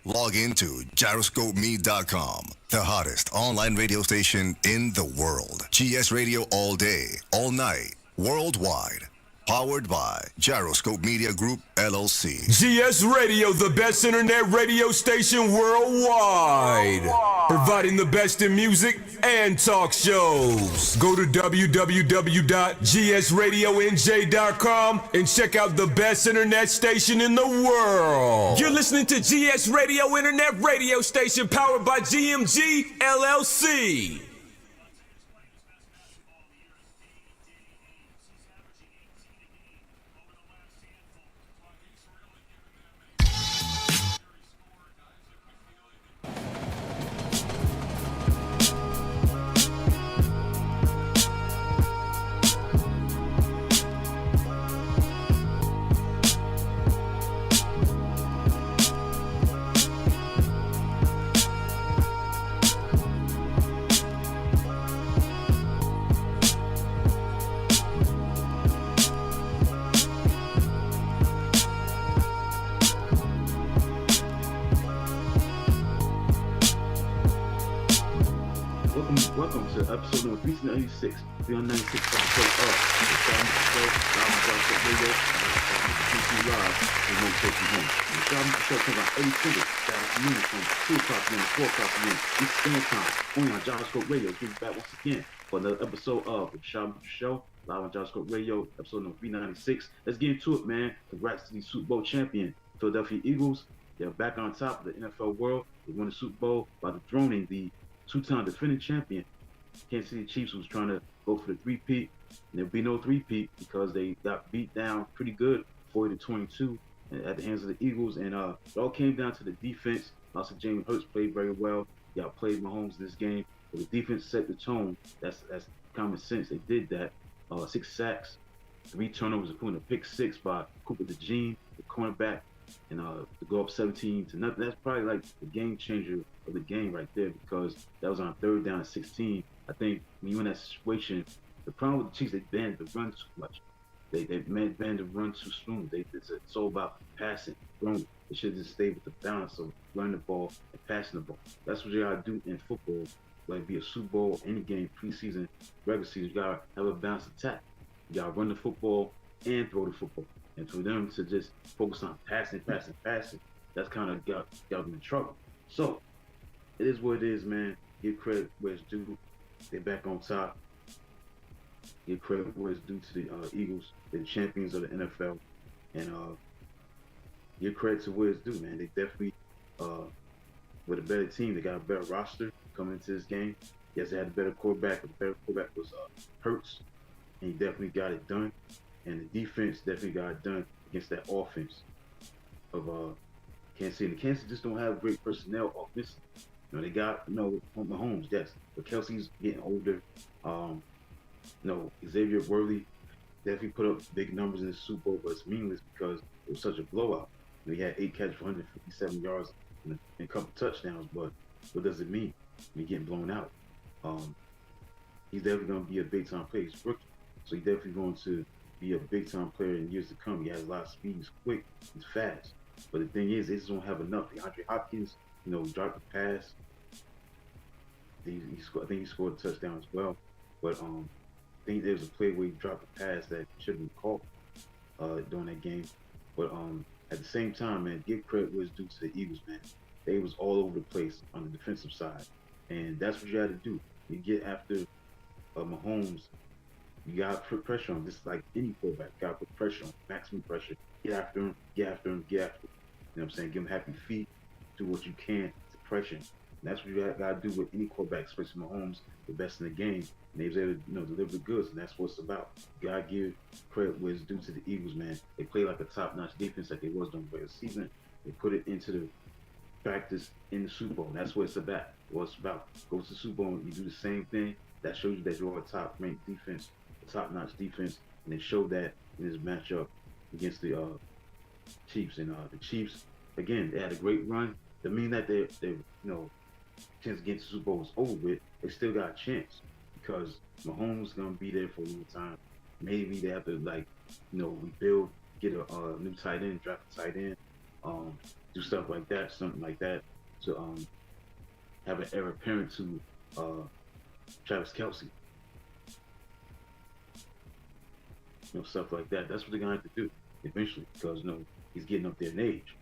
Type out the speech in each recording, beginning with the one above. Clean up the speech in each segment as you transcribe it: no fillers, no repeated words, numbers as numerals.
Log into gyroscopeme.com, the hottest online radio station in the world. GS Radio all day, all night, worldwide. Powered by Gyroscope Media Group, LLC. GS Radio, the best internet radio station worldwide. Providing the best in music and talk shows. Go to www.gsradionj.com and check out the best internet station in the world. You're listening to GS Radio, internet radio station powered by GMG, LLC. Welcome to episode number 396, 396 of the show up. The show, radio, live, and no taking home. The show comes out every single afternoon from 2 o'clock p.m. to 4 o'clock p.m. Eastern Standard Time, only on Gyroscope Radio. Give you back once again for another episode of the show, live on Gyroscope Radio, episode number 396. Let's get into it, man. Congrats to the Super Bowl champion, Philadelphia Eagles. They're back on top of the NFL world. They won the Super Bowl by dethroning the two-time defending champion Kansas City Chiefs, was trying to go for the three-peat, and there'll be no three-peat because they got beat down pretty good, 40-22, at the hands of the Eagles. And it all came down to the defense. Also, Jalen Hurts played very well. He outplayed Mahomes in this game, but the defense set the tone. That's common sense. They did that. 6 sacks, 3 turnovers, including a pick 6 by Cooper DeJean, the cornerback, and to go up 17-0. That's probably like the game changer of the game right there, because that was on 3rd down and 16. I think when you're in that situation, the problem with the Chiefs, they banned the run too much. They banned the run too soon. It's all about passing, throwing. They should just stay with the balance of running the ball and passing the ball. That's what you gotta do in football. Like be a Super Bowl, any game, preseason, regular season, you gotta have a balanced attack. You gotta run the football and throw the football. And for them to just focus on passing, that's kind of got them in trouble. So it is what it is, man. Give credit where it's due. They're back on top. Give credit where it's due to the Eagles. They're the champions of the NFL. And give credit to where it's due, man. They definitely, with a better team, they got a better roster coming into this game. Yes, they had a better quarterback, but the better quarterback was Hurts. And he definitely got it done. And the defense definitely got it done against that offense of Kansas City. And Kansas just don't have great personnel offensively. They got, Mahomes, yes, but Kelsey's getting older. Xavier Worthy definitely put up big numbers in the Super Bowl, but it's meaningless because it was such a blowout. He had 8 catches for 157 yards and a couple touchdowns, but what does it mean when you're getting blown out? He's definitely going to be a big-time player. He's a rookie, so he's definitely going to be a big-time player in years to come. He has a lot of speed. He's quick. He's fast. But the thing is, they just don't have enough. DeAndre Hopkins, dropped the pass. I think he scored a touchdown as well. But I think there was a play where he dropped a pass that should have been caught during that game. But at the same time, man, give credit where it's due to the Eagles, man. They was all over the place on the defensive side. And that's what you had to do. You get after Mahomes, you got to put pressure on, just like any quarterback. You got to put pressure on, maximum pressure. Get after him. You know what I'm saying? Give him happy feet. Do what you can to pressure him. And that's what you got to do with any quarterback, especially Mahomes, the best in the game. And they was able to deliver the goods, and that's what it's about. You got to give credit where it's due to the Eagles, man. They play like a top-notch defense like they was during the regular season. They put it into the practice in the Super Bowl. And that's what it's about. What it's about. Go to the Super Bowl and you do the same thing. That shows you that you're a top-ranked defense, a top-notch defense, and they showed that in this matchup against the Chiefs. And the Chiefs, again, they had a great run. Doesn't mean that they chance against the Super Bowl is over with. They still got a chance because Mahomes is gonna be there for a long time. Maybe they have to rebuild, get a new tight end, draft a tight end. do stuff like that, something like that, to have an heir apparent to Travis Kelsey. Stuff like that. That's what they're gonna have to do eventually, because he's getting up there in age.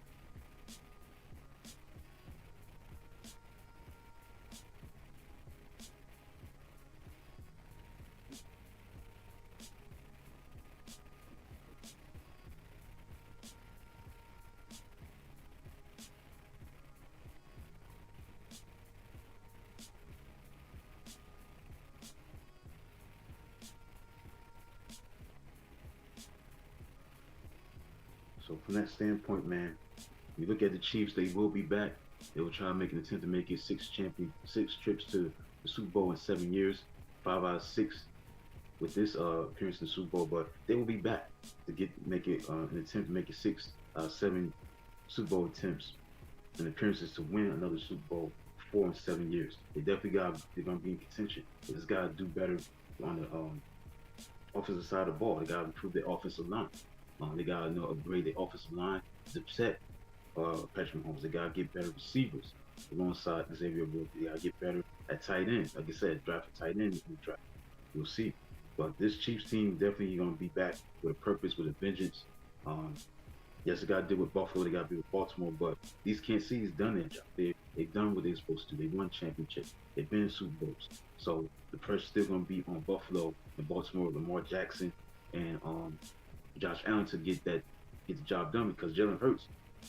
So from that standpoint, man, you look at the Chiefs, they will be back. They will try to make an attempt to make it six trips to the Super Bowl in 7 years, 5 out of 6 with this appearance in the Super Bowl. But they will be back to make it an attempt to make it 6 out of 7 Super Bowl attempts and appearances to win another Super Bowl 4 in 7 years. They're gonna be in contention. They just gotta do better on the offensive side of the ball. They gotta improve their offensive line. They gotta upgrade their offensive line to protect Patrick Mahomes. They gotta get better receivers alongside Xavier Woods. They gotta get better at tight end. Like I said, draft a tight end in the draft. We'll see. But this Chiefs team definitely gonna be back with a purpose, with a vengeance. Yes, they gotta deal with Buffalo. They gotta deal with Baltimore. But these Kansas City's done their job. They've done what they're supposed to do. They won championships. They've been in Super Bowls. So the pressure's still gonna be on Buffalo and Baltimore, Lamar Jackson and Josh Allen to get the job done, because Jalen Hurts,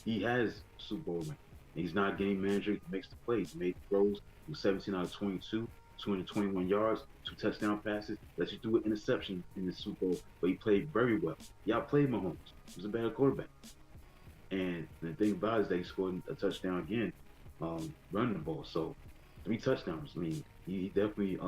he has Super Bowl ring. And he's not a game manager. He makes the plays. He made the throws. He was 17 out of 22, 221 yards, 2 touchdown passes. Let you do an interception in the Super Bowl, but he played very well. He outplayed Mahomes. He was a better quarterback. And the thing about it is that he scored a touchdown again, running the ball. So 3 touchdowns. I mean, he definitely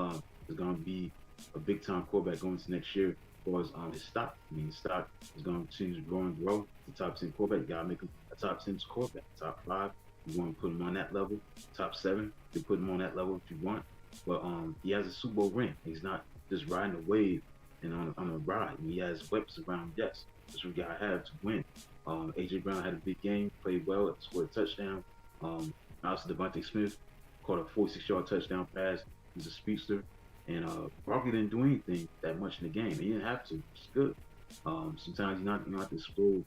is going to be a big time quarterback going into next year. As far as his stock, I mean, his stock is going to continue to grow and grow. The top 10 quarterback, you got to make him a top 10 quarterback. Top 5, you want to put him on that level. Top 7, you put him on that level if you want. But he has a Super Bowl ring. He's not just riding a wave and on a ride. I mean, he has weapons around him. Yes, that's what you got to have to win. AJ Brown had a big game, played well, scored a touchdown. Obviously, Devontae Smith caught a 46-yard touchdown pass. He's a speedster. And Barkley didn't do anything that much in the game. He didn't have to, which is good. Sometimes you don't have to explode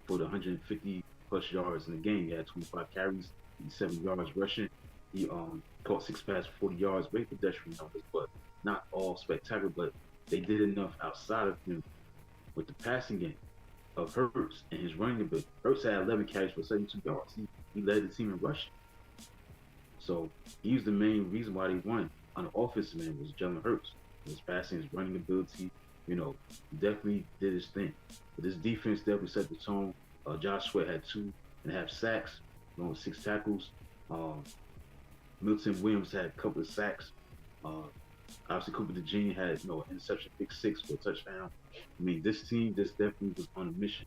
for the 150-plus yards in the game. He had 25 carries, 7 yards rushing. He caught 6 passes for 40 yards, very pedestrian numbers, but not all spectacular. But they did enough outside of him with the passing game of Hurts and his running ability. Hurts had 11 carries for 72 yards. He led the team in rushing. So he was the main reason why they won. On the offensive end was Jalen Hurts. His passing, his running ability, he definitely did his thing. But this defense definitely set the tone. Josh Sweat had 2.5 sacks, 6 tackles. Milton Williams had a couple of sacks. Obviously, Cooper DeJean had an interception, big 6 for a touchdown. I mean, this team definitely was on a mission.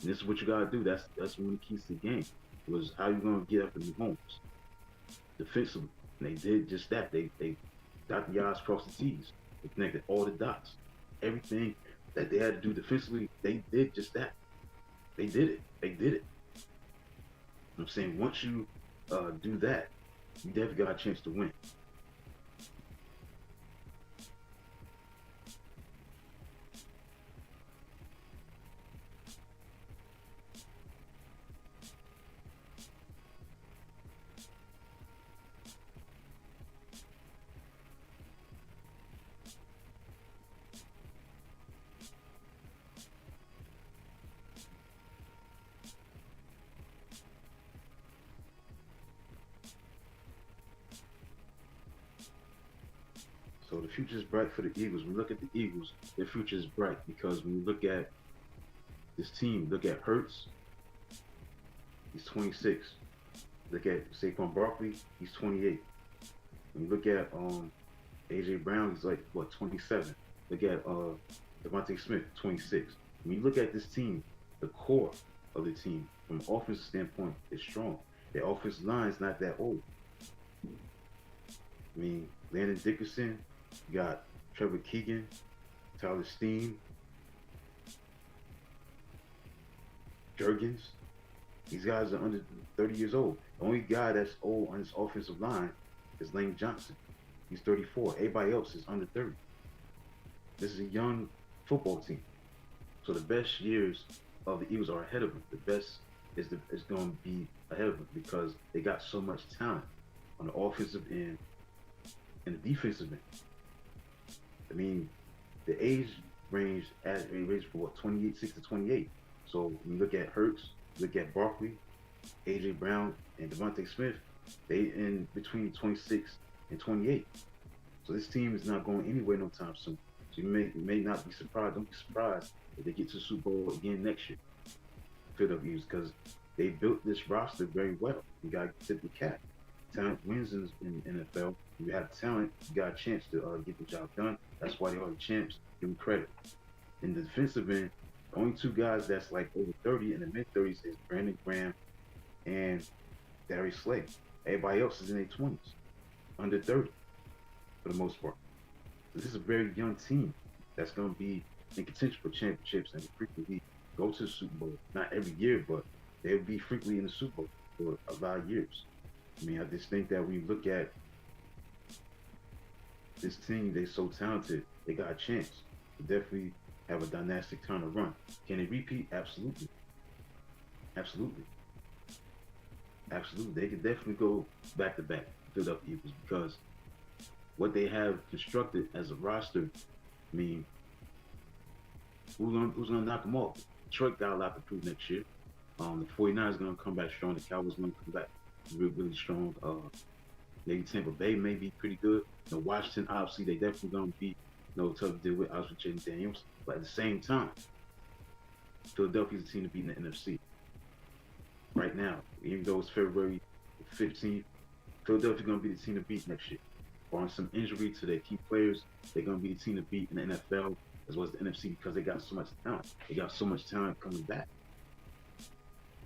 And this is what you gotta do. That's one of the keys to the game. Was how you gonna get up in the homes defensively. And they did just that. They got the I's, crossed the T's. They connected all the dots. Everything that they had to do defensively, they did just that. They did it. They did it. I'm saying once you do that, you definitely got a chance to win. So the future is bright for the Eagles. When we look at the Eagles, their future is bright because when you look at this team, look at Hurts, he's 26. Look at Saquon Barkley, he's 28. When you look at AJ Brown, he's like 27. Look at Devontae Smith, 26. When you look at this team, the core of the team from an offensive standpoint is strong. Their offensive line is not that old. I mean, Landon Dickerson, you got Trevor Keegan, Tyler Steen, Jurgens. These guys are under 30 years old. The only guy that's old on this offensive line is Lane Johnson. He's 34. Everybody else is under 30. This is a young football team. So the best years of the Eagles are ahead of them. The best is going to be ahead of them because they got so much talent on the offensive end and the defensive end. I mean, the age range for what, 6 to 28. So when you look at Hurts, look at Barkley, A.J. Brown, and Devontae Smith, they in between 26 and 28. So this team is not going anywhere no time soon. So you may not be surprised. Don't be surprised if they get to the Super Bowl again next year. Philadelphia Eagles, because they built this roster very well. You got to tip the cap. Talent wins in NFL. You have talent, you got a chance to get the job done. That's why they are the champs. Give them credit. In the defensive end, the only two guys that's like over 30 in the mid 30s is Brandon Graham and Darius Slay. Everybody else is in their 20s, under 30 for the most part. So this is a very young team that's going to be in contention for championships and frequently go to the Super Bowl. Not every year, but they'll be frequently in the Super Bowl for a lot of years. I mean, I just think that when you look at this team, they're so talented, they got a chance to definitely have a dynastic kind of run. Can they repeat? Absolutely. Absolutely. Absolutely. They could definitely go back to back, Philadelphia Eagles, because what they have constructed as a roster, I mean, who's gonna knock them off? Detroit got a lot to prove next year. The 49ers are gonna come back strong. The Cowboys are gonna come back really strong. Maybe Tampa Bay may be pretty good. Washington, obviously, they definitely gonna be tough to deal with. Obviously, Jaden Daniels, but at the same time, Philadelphia's a team to beat in the NFC right now. Even though it's February 15th, Philadelphia's gonna be the team to beat next year. Barring some injury to their key players, they're gonna be the team to beat in the NFL as well as the NFC because they got so much talent. They got so much talent coming back.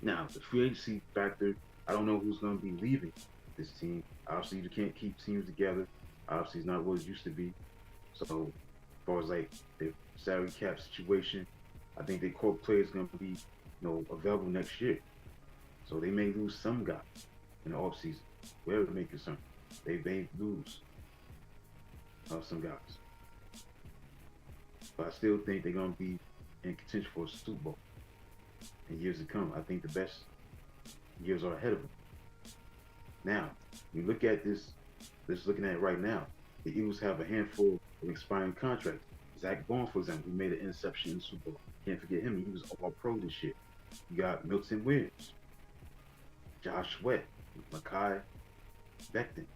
Now, the free agency factor, I don't know who's going to be leaving this team. Obviously, you can't keep teams together. Obviously, it's not what it used to be. So, as far as like the salary cap situation, I think their core players going to be, available next year. So they may lose some guys in the offseason, wherever it may concern. They may lose some guys. But I still think they're going to be in contention for a Super Bowl in years to come. I think the best years are ahead of them. Now, you look at this, just looking at it right now, the Eagles have a handful of expiring contracts. Zach Bond, for example, who made an interception in the Super Bowl. Can't forget him. He was all-pro this year. You got Milton Williams, Josh Sweat, Mekhi Becton.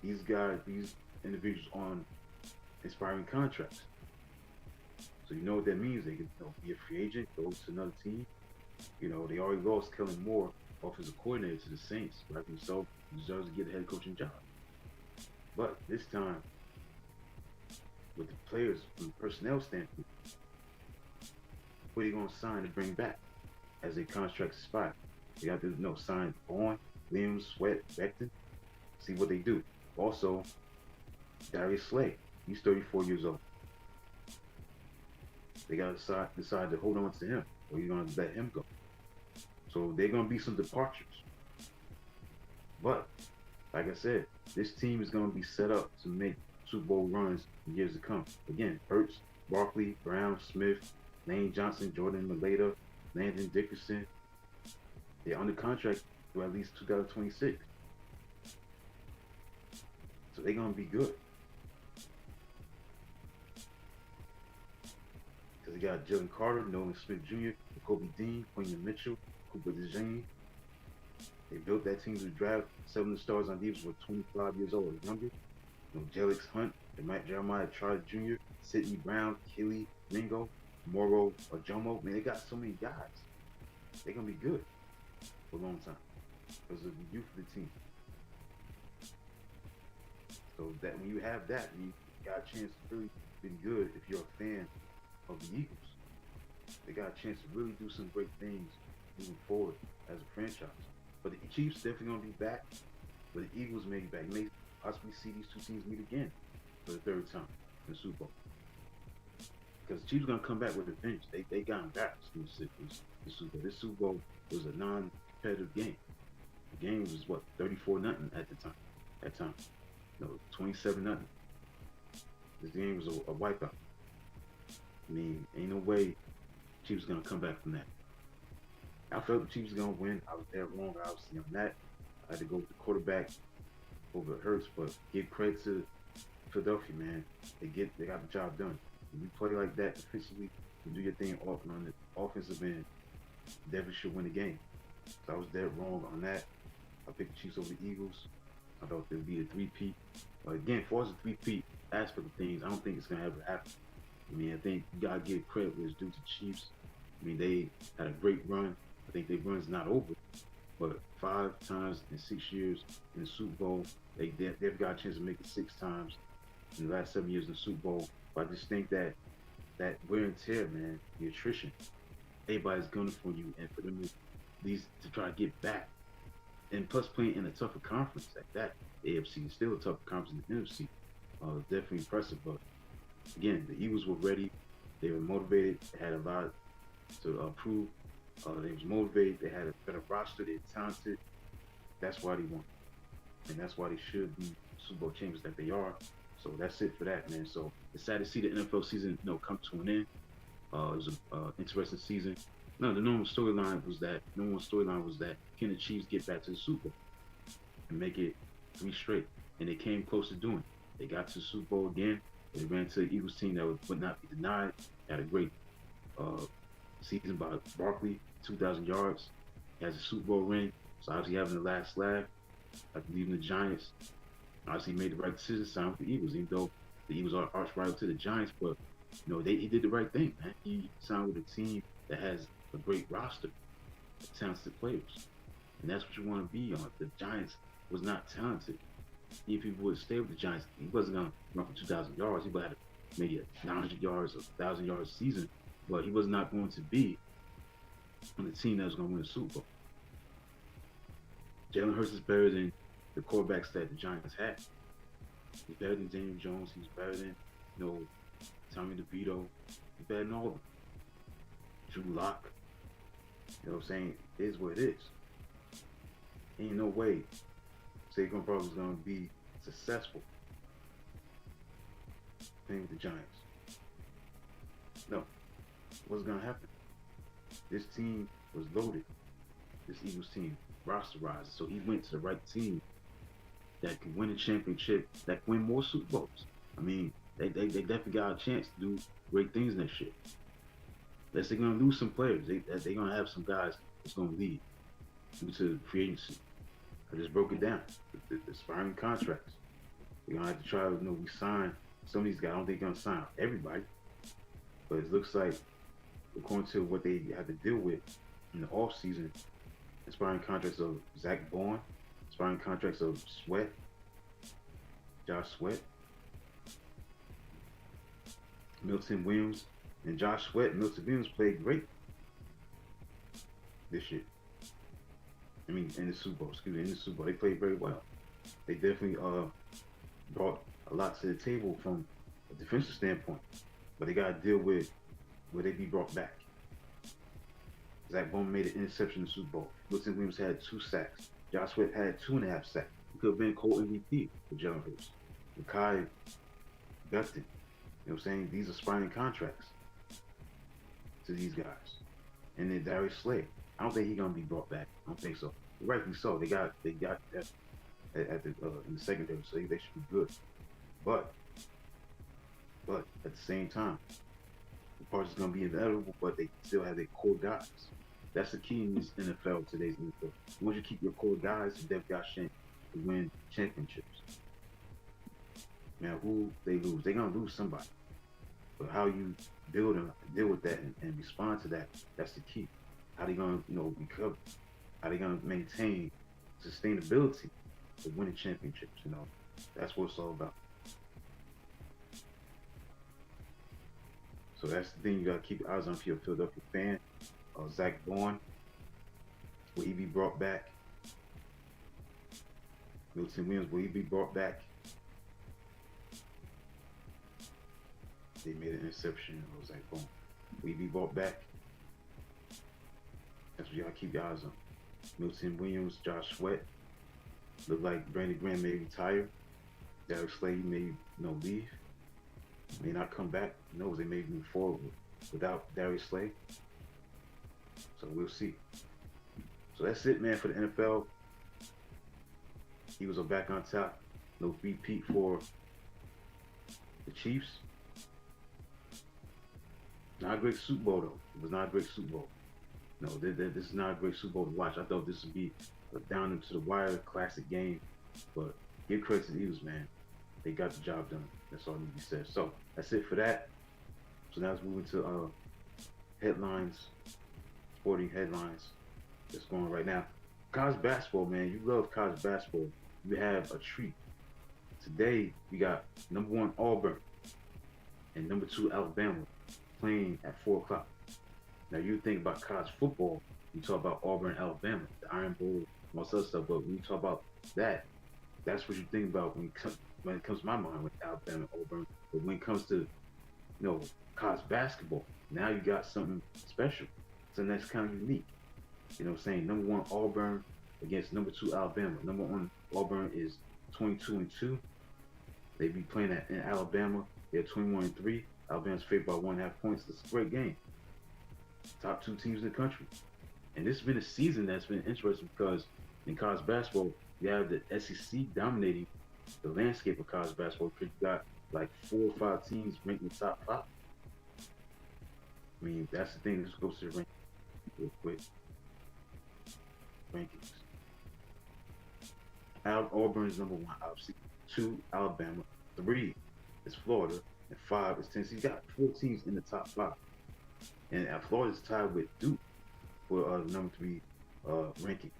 These guys, these individuals on expiring contracts. So you know what that means. They could be a free agent, go to another team. They already lost Kellen Moore, offensive coordinator, to the Saints. Rightfully so, he deserves to get a head coaching job. But this time, with the players from the personnel standpoint, what are you going to sign to bring back as their contracts expire? They got to sign Bourne, Williams, Sweat, Becton, see what they do. Also, Darius Slay, he's 34 years old. They got to decide to hold on to him, or you're going to let him go. So there are going to be some departures. But, like I said, this team is going to be set up to make Super Bowl runs in years to come. Again, Hurts, Barkley, Brown, Smith, Lane Johnson, Jordan Mailata, Landon Dickerson. They're under contract through at least 2026. So they're going to be good. Because they got Jalen Carter, Nolan Smith Jr., Kobe Dean, Quentin Mitchell, Cooper DeJean. They built that team to draft 7 of the stars on defense were 25 years old or younger. Jelix Hunt, Jeremiah Trotter Jr., Sidney Brown, Kelly Mingo, Moro Ojomo. Man, they got so many guys. They're going to be good for a long time because of the youth of the team. So that when you have that, you got a chance to really be good if you're a fan of the Eagles. They got a chance to really do some great things moving forward as a franchise. But the Chiefs definitely going to be back, but the Eagles may be back. You may possibly see these two teams meet again for the third time in the Super Bowl. because Chiefs gonna come back with a vengeance. They got embarrassed in the Super Bowl. This Super Bowl was a non-competitive game. The game was what 34-0 at the time. At time, no 27-0. This game was a wipeout. I mean, ain't no way Chiefs gonna come back from that. I felt the Chiefs gonna win. I was there wrong, obviously on that. I had to go with the quarterback over Hurts, but give credit to Philadelphia, man. They got the job done. When you play like that defensively, you do your thing off on the offensive end, Denver should win the game. So I was dead wrong on that. I picked the Chiefs over the Eagles. I thought there'd be a three-peat. But again, as far as the three-peat aspect of things, I don't think it's gonna ever happen. I mean, I think you gotta give credit where it's due to the Chiefs. I mean, they had a great run. I think their run's not over. But 5 times in 6 years in the Super Bowl, they've got a chance to make it 6 times in the last 7 years in the Super Bowl. But I just think that wear and tear, man, the attrition, everybody's gunning for you, and for them to try to get back, and plus playing in a tougher conference like that, AFC is still a tougher conference than the NFC. Definitely impressive. But again, the Eagles were ready. They were motivated. They had a lot to prove. They was motivated. They had a better roster. They're talented. That's why they won, and that's why they should be Super Bowl champions that they are. So that's it for that, man. So it's sad to see the NFL season, come to an end. It was an interesting season. No, the normal storyline was that can the Chiefs get back to the Super Bowl and make it 3 straight? And they came close to doing it. They got to the Super Bowl again. They ran to the Eagles team that would not be denied. Had a great season by Barkley, 2,000 yards. He has a Super Bowl ring. So obviously having the last laugh after leaving the Giants. Obviously, he made the right decision, signed with the Eagles, even though the Eagles are arch rival to the Giants. But he did the right thing, man. He signed with a team that has a great roster of talented players, and that's what you want to be on. The Giants was not talented. If he would stay with the Giants, he wasn't gonna run for 2,000 yards. He would have maybe a 900 yards, 1,000 yards season, but he was not going to be on the team that was going to win the Super Bowl. Jalen Hurts is better than the quarterbacks that the Giants had. He's better than Daniel Jones. He's better than, Tommy DeVito. He's better than all of them. Drew Lock. You know what I'm saying? It is what it is. Ain't no way Saquon Barkley is going to be successful playing with the Giants. No. What's going to happen? This team was loaded. This Eagles team, rosterized. So he went to the right team that can win a championship, that can win more Super Bowls. I mean, they definitely got a chance to do great things next year. Unless they're going to lose some players. They're going to have some guys that's going to leave due to free agency. I just broke it down. The expiring contracts. We're going to have to try to, we sign some of these guys. I don't think they're going to sign everybody. But it looks like, according to what they had to deal with in the offseason, expiring contracts of Zach Bourne, expiring contracts of Josh Sweat, Milton Williams, and Josh Sweat. Milton Williams played great this year. I mean, in the Super Bowl, they played very well. They definitely brought a lot to the table from a defensive standpoint, but they got to deal with will they be brought back. Zach Bowman made an interception in the Super Bowl. Milton Williams had 2 sacks. Josh Sweat had 2.5 sacks. He could have been co-MVP for Jalen Hurts. Mekhi Becton. You know what I'm saying? These are spinning contracts to these guys. And then Darius Slay. I don't think he's gonna be brought back. I don't think so. Rightly so. They got that at the in the secondary, so they should be good. But at the same time, the parts is gonna be inevitable, but they still have their core guys. That's the key in this NFL, today's NFL. Once you keep your core guys, they've got chance to win championships. Now, who they lose, they're gonna lose somebody. But how you build and deal with that and respond to that, that's the key. How they gonna, recover? How they gonna maintain sustainability of winning championships? That's what it's all about. So that's the thing you gotta keep your eyes on if you're a Philadelphia fan. Zach Bourne, will he be brought back? Milton Williams, will he be brought back? They made an interception. I was like, boom. We be brought back. That's what y'all keep your eyes on. Milton Williams, Josh Sweat. Look like Brandon Graham may retire. Derek Slade may leave. May not come back. Who knows? They may move forward without Darius Slay. So we'll see. So that's it, man, for the NFL. Eagles are back on top. No repeat for the Chiefs. Not a great Super Bowl, though. It was not a great Super Bowl. No, this is not a great Super Bowl to watch. I thought this would be a down into the wire classic game. But give credit to the Eagles, man. They got the job done. That's all need to be said. So that's it for that. So now let's move into headlines, sporting headlines that's going on right now. College basketball, man. You love college basketball. You have a treat. Today, we got number 1 Auburn and number 2 Alabama playing at 4 o'clock. Now, you think about college football, you talk about Auburn, Alabama, the Iron Bowl, all that stuff. But when you talk about that, that's what you think about when it comes to my mind with Alabama, Auburn. But when it comes to, college basketball, now you got something special, something that's kind of unique. You know what I'm saying? Number 1 Auburn against number 2 Alabama. Number 1 Auburn is 22-2. They be playing in Alabama. They're 21-3. Alabama's favored by 1.5 points. It's a great game. Top 2 teams in the country. And this has been a season that's been interesting because in college basketball, you have the SEC dominating the landscape of college basketball because you got like 4 or 5 teams ranked in the top 5. I mean, that's the thing. Let's go to the rankings real quick. Rankings. Auburn is number 1, obviously. 2, Alabama. 3 is Florida. And 5 is Tennessee. You got 4 teams in the top 5. And Florida's tied with Duke for number 3 ranking.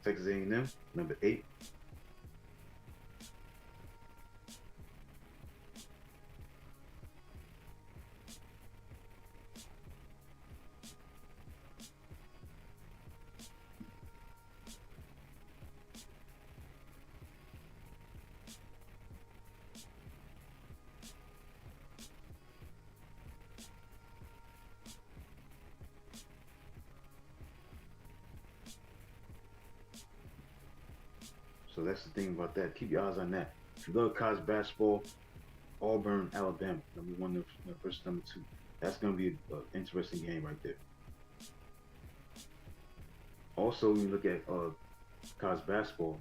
Texas A&M, number 8. So that's the thing about that. Keep your eyes on that. If you love college basketball, Auburn, Alabama, number 1 versus number 2. That's going to be an interesting game right there. Also, when you look at college basketball,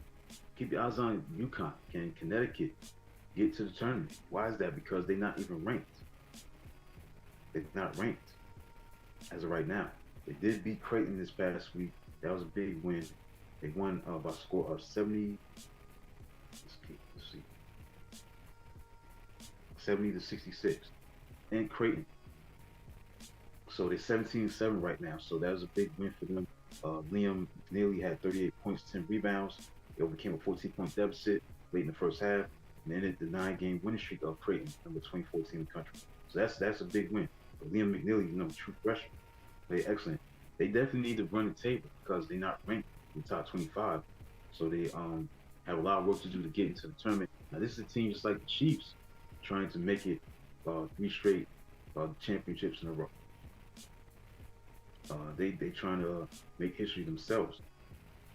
keep your eyes on UConn. Can Connecticut get to the tournament? Why is that? Because they're not even ranked. They're not ranked as of right now. They did beat Creighton this past week. That was a big win. They won by a score of 70. Let's see. 70-66 in Creighton. So they're 17-7 right now. So that was a big win for them. Liam nearly had 38 points, 10 rebounds. They overcame a 14-point deficit late in the first half and ended the 9-game winning streak of Creighton, number 24 team in the country. So that's a big win. But Liam McNeely, true freshman, played excellent. They definitely need to run the table because they're not ranked in the top 25. So they have a lot of work to do to get into the tournament. Now this is a team just like the Chiefs, trying to make it 3 straight championships in a row. They trying to make history themselves.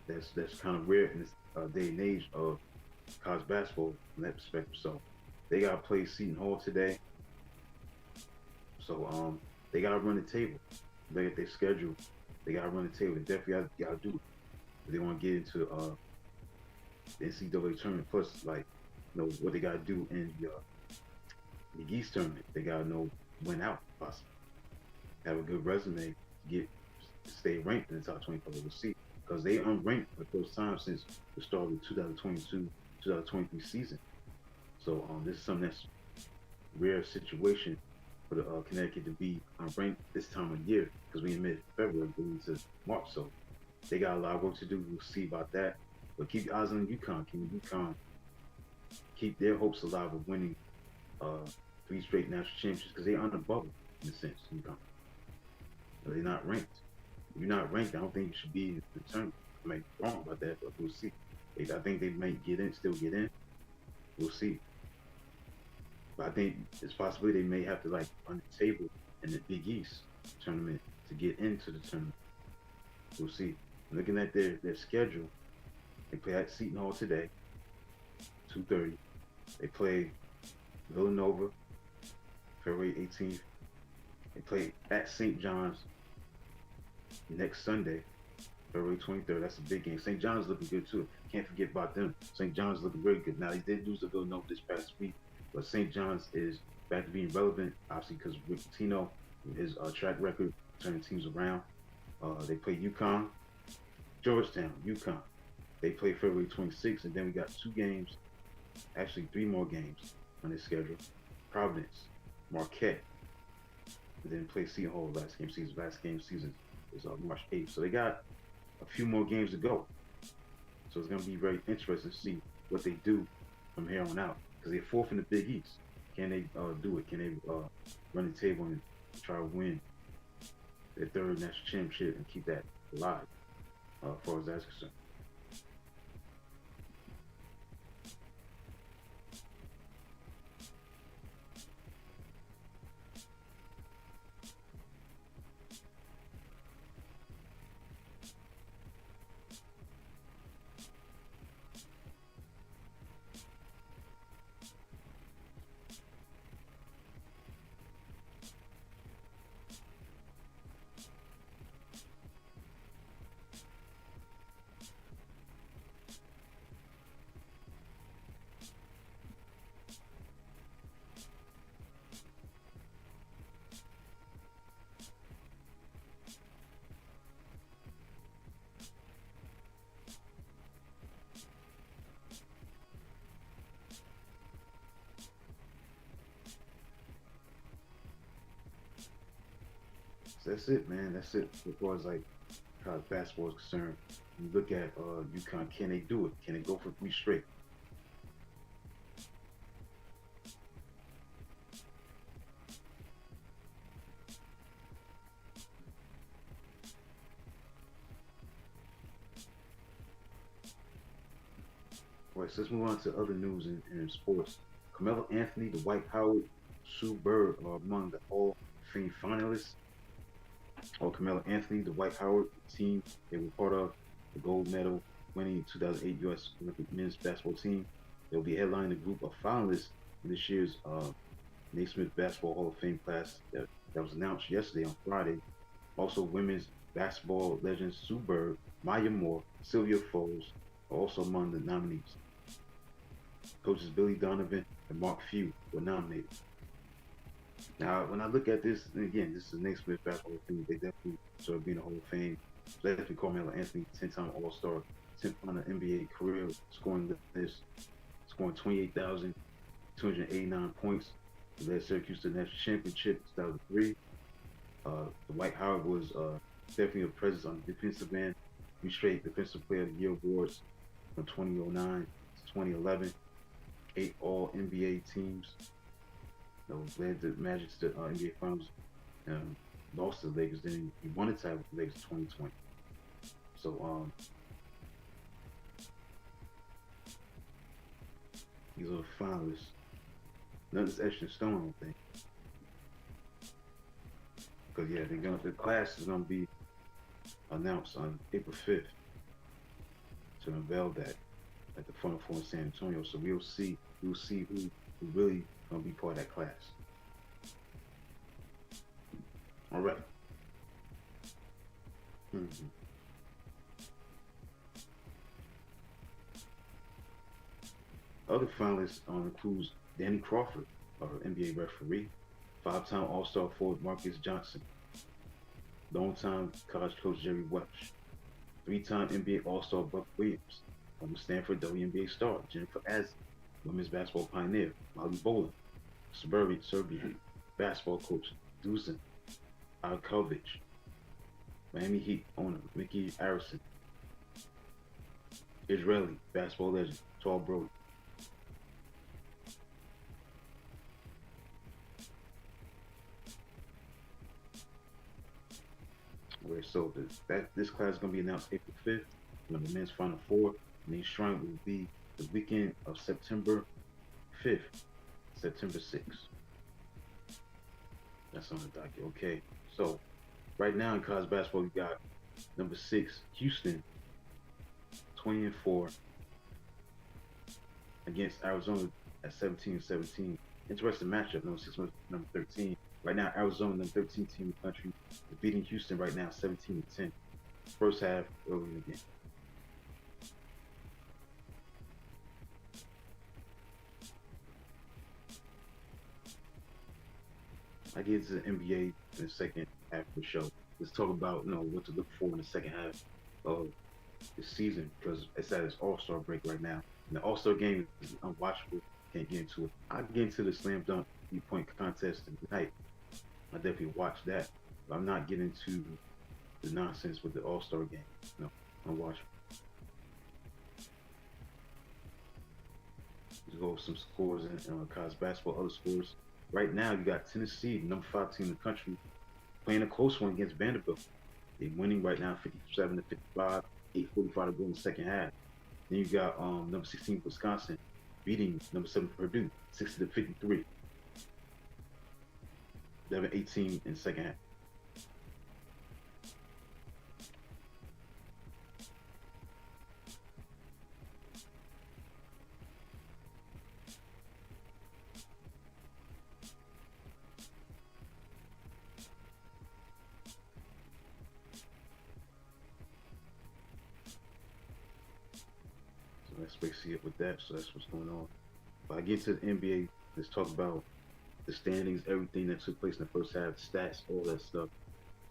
That's kind of rare in this day and age of college basketball from that perspective. So they got to play Seton Hall today. So they got to run the table. Look at their schedule. They got to run the table. They definitely got to do it. If they want to get into the NCAA tournament, plus what they got to do in the East tournament. They got to know win out possibly. Have a good resume to stay ranked in the top 25. We'll see, because they unranked for the first time since the start of the 2022-2023 season. So this is something that's rare situation for the Connecticut to be unranked this time of year, because we in mid-February going into March. So they got a lot of work to do. We'll see about that. But keep your eyes on UConn. Keep their hopes alive of winning 3 straight national championships, because they're on the bubble in a sense. UConn. They're not ranked. If you're not ranked, I don't think you should be in the tournament. I might be wrong about that, but we'll see. I think they might still get in. We'll see. But I think it's possible they may have to like run the table in the Big East tournament to get into the tournament. We'll see. Looking at their schedule, they play at Seton Hall today, 2:30. They play Villanova, February 18th. They play at St. John's next Sunday, February 23rd. That's a big game. St. John's looking good too. Can't forget about them. St. John's looking very good. Now they did lose to Villanova this past week, but St. John's is back to being relevant, obviously because Rick Pitino, his track record turning teams around. They play UConn, Georgetown, UConn. They play February 26th, and then we got 2 games, actually 3 more games on this schedule. Providence, Marquette, and then play Seton Hall last game season. Last game season is March 8th. So they got a few more games to go. So it's going to be very interesting to see what they do from here on out. Because they're 4th in the Big East. Can they do it? Can they run the table and try to win their 3rd national championship and keep that alive as far as that's concerned? So that's it, man. That's it as far as like how basketball is concerned. You look at UConn, can they do it? Can they go for 3 straight? All right, so let's move on to other news in sports. Carmelo Anthony, Dwight Howard, Sue Bird are among the Hall of Fame finalists. Carmelo Anthony, Dwight Howard team, they were part of the gold medal winning 2008 U.S. Olympic men's basketball team. They'll be headlining a group of finalists in this year's Naismith Basketball Hall of Fame class that was announced yesterday on Friday. Also, women's basketball legends Sue Bird, Maya Moore, Sylvia Foles are also among the nominees. Coaches Billy Donovan and Mark Few were nominated. Now, when I look at this, and again, this is Naismith Basketball Hall of Fame. They definitely sort of be in the Hall of Fame. Definitely Carmelo Anthony, 10-time All-Star, 10th on the NBA career scoring list, scoring 28,289 points. He led Syracuse to the national championship in 2003. Dwight Howard was definitely a presence on the defensive end. 3 straight Defensive Player of the Year awards from 2009 to 2011. 8 All-NBA teams. Led the Magic to the NBA Finals. Lost to the Lakers. Then he won the title with the Lakers in 2020. So these are the finalists. Nothing's etched in stone, I don't think. Because yeah, the class is gonna be announced on April 5th to unveil that at the Final Four in San Antonio. So we'll see who really gonna be part of that class. All right. Other finalists includes Danny Crawford, NBA referee, 5-time All-Star forward Marcus Johnson, longtime college coach Jerry Welch, 3-time NBA All-Star Buck Williams, former Stanford WNBA star Jennifer Asley, women's basketball pioneer Molly Bolin, Serbian basketball coach Dusan Alkovic, Miami Heat owner Mickey Arison, Israeli basketball legend Tall Brody. So this class is going to be announced April 5th when the men's Final Four. The main shrine will be the weekend of September 5th, September 6th. That's on the docket. Okay. So right now in college basketball, you got number 6, Houston, 20-4 against Arizona at 17-17. Interesting matchup. Number 6, number 13. Right now, Arizona, number 13 team in the country, is beating Houston right now 17-10. First half, early in the game. I get into the NBA in the second half of the show. Let's talk about what to look for in the second half of the season, because it's at its All-Star break right now. And the All-Star game is unwatchable. Can't get into it. I get into the slam dunk 3-point contest tonight. I definitely watch that. But I'm not getting into the nonsense with the All-Star game. No, unwatchable. Let's go with some scores in college basketball. Other scores. Right now, you got Tennessee, number 5 team in the country, playing a close one against Vanderbilt. They're winning right now 57-55, 8:45 to go in the second half. Then you got number 16 Wisconsin beating number 7 Purdue 60-53. 11-18 in the second half. Let's basically it with that. So that's what's going on. But I get to the NBA, let's talk about the standings, everything that took place in the first half, stats, all that stuff.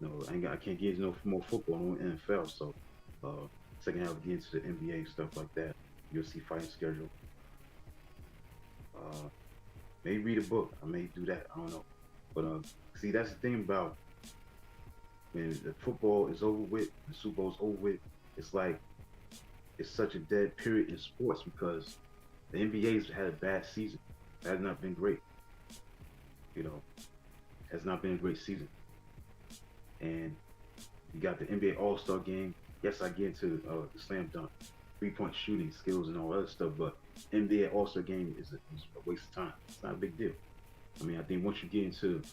I can't get into no more football on NFL. So second half, we get into the NBA stuff like that. UFC fighting schedule. Maybe read a book. I may do that. I don't know. But see, that's the thing about when the football is over with, the Super Bowl is over with. It's like it's such a dead period in sports because the NBA's had a bad season. It has not been great. Has not been a great season. And you got the NBA All-Star game. Yes, I get into the slam dunk, 3-point shooting skills and all other stuff, but NBA All-Star game is a waste of time. It's not a big deal. I mean, I think once you get into,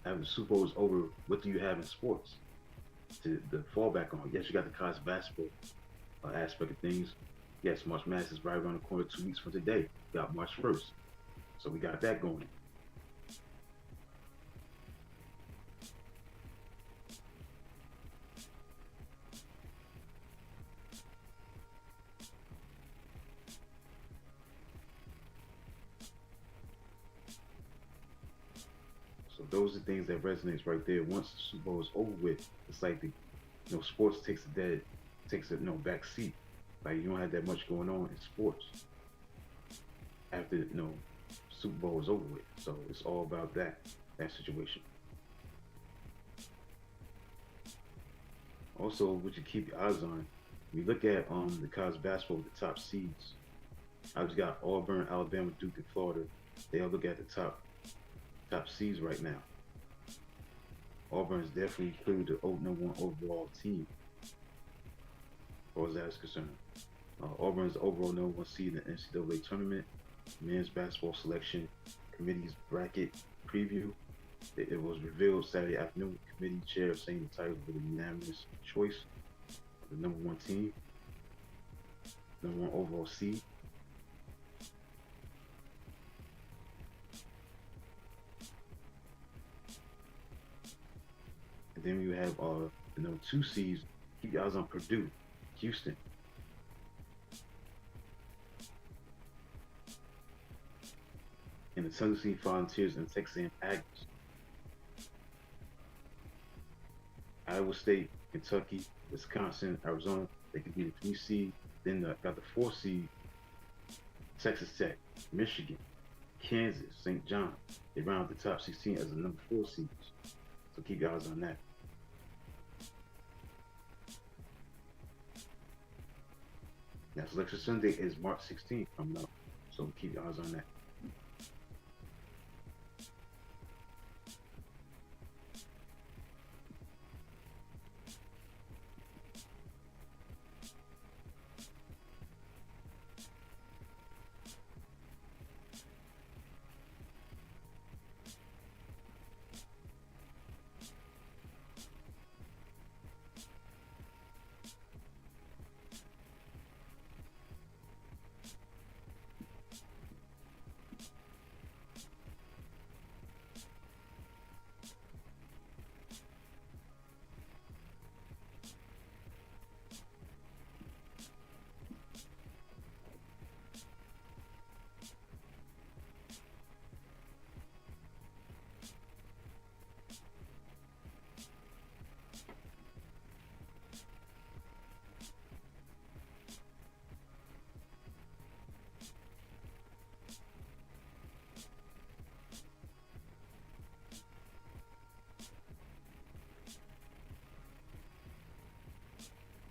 having the Super Bowl is over, what do you have in sports to fall back on? Yes, you got the college basketball aspect of things. Yes, March Madness is right around the corner 2 weeks from today. We got March 1st. So we got that going. So those are things that resonates right there. Once the Super Bowl is over with, it's like sports takes a back seat. Like you don't have that much going on in sports after Super Bowl is over with. So it's all about that situation. Also, what you keep your eyes on, when you look at the college basketball with the top seeds, I just got Auburn, Alabama, Duke, and Florida. They all look at the top seeds right now. Auburn is definitely clearly the number 1 overall team, as far as that is concerned. Auburn is the overall number 1 seed in the NCAA tournament. Men's basketball selection committee's bracket preview. It was revealed Saturday afternoon. The committee chair saying the title was a unanimous choice of the number 1 team, number 1 overall seed. And then you have the number 2 seeds. Keep your eyes on Purdue, Houston. And the Tennessee Volunteers and Texas A&M Aggies. Iowa State, Kentucky, Wisconsin, Arizona, they could be the 3 seed. Then got the 4 seed, Texas Tech, Michigan, Kansas, St. John. They round the top 16 as the number 4 seeds. So keep your eyes on that. Now, Selection Sunday is March 16th coming up. So keep your eyes on that.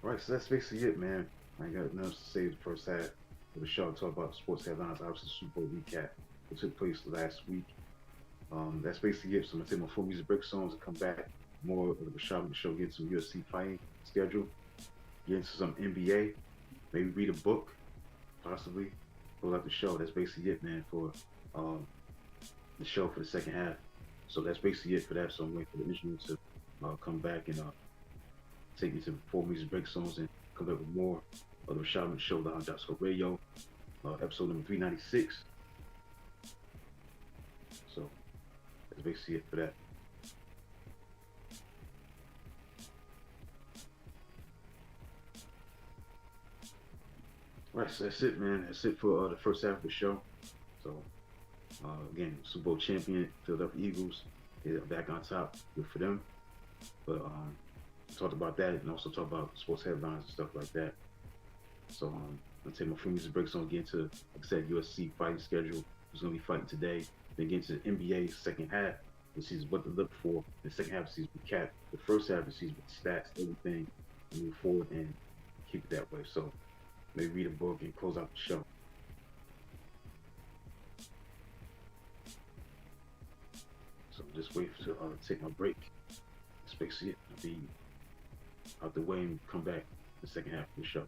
All right, so that's basically it, man. I ain't got nothing to say the first half of the show. Talk about sports headlines, obviously Super Bowl recap that took place last week. That's basically it. So I'm gonna take my full music break songs and come back. More of the Rashad show, get some UFC fighting schedule, get into some NBA, maybe read a book, possibly. Close out the show. That's basically it, man, for um, the show for the second half. So that's basically it for that. So I'm waiting for the engineer to come back and take me to full music break songs and come back with more of the Rashad Show live on Scope Radio, episode number 396. So that's basically it for that. Right, so that's it, man. That's it for the first half of the show. So, again, Super Bowl champion, Philadelphia Eagles, they're back on top. Good for them. But talked about that and also talk about sports headlines and stuff like that. So, I'm going to take my free music breaks on, get into, like I said, USC fighting schedule. Who's going to be fighting today. Then get into the NBA second half. This is what to look for. The second half of the season, recap the first half of the season with the stats, everything, and move forward and keep it that way. So, maybe read a book and close out the show. So just wait to take my break. That's basically it. I'll be out the way and come back the second half of the show.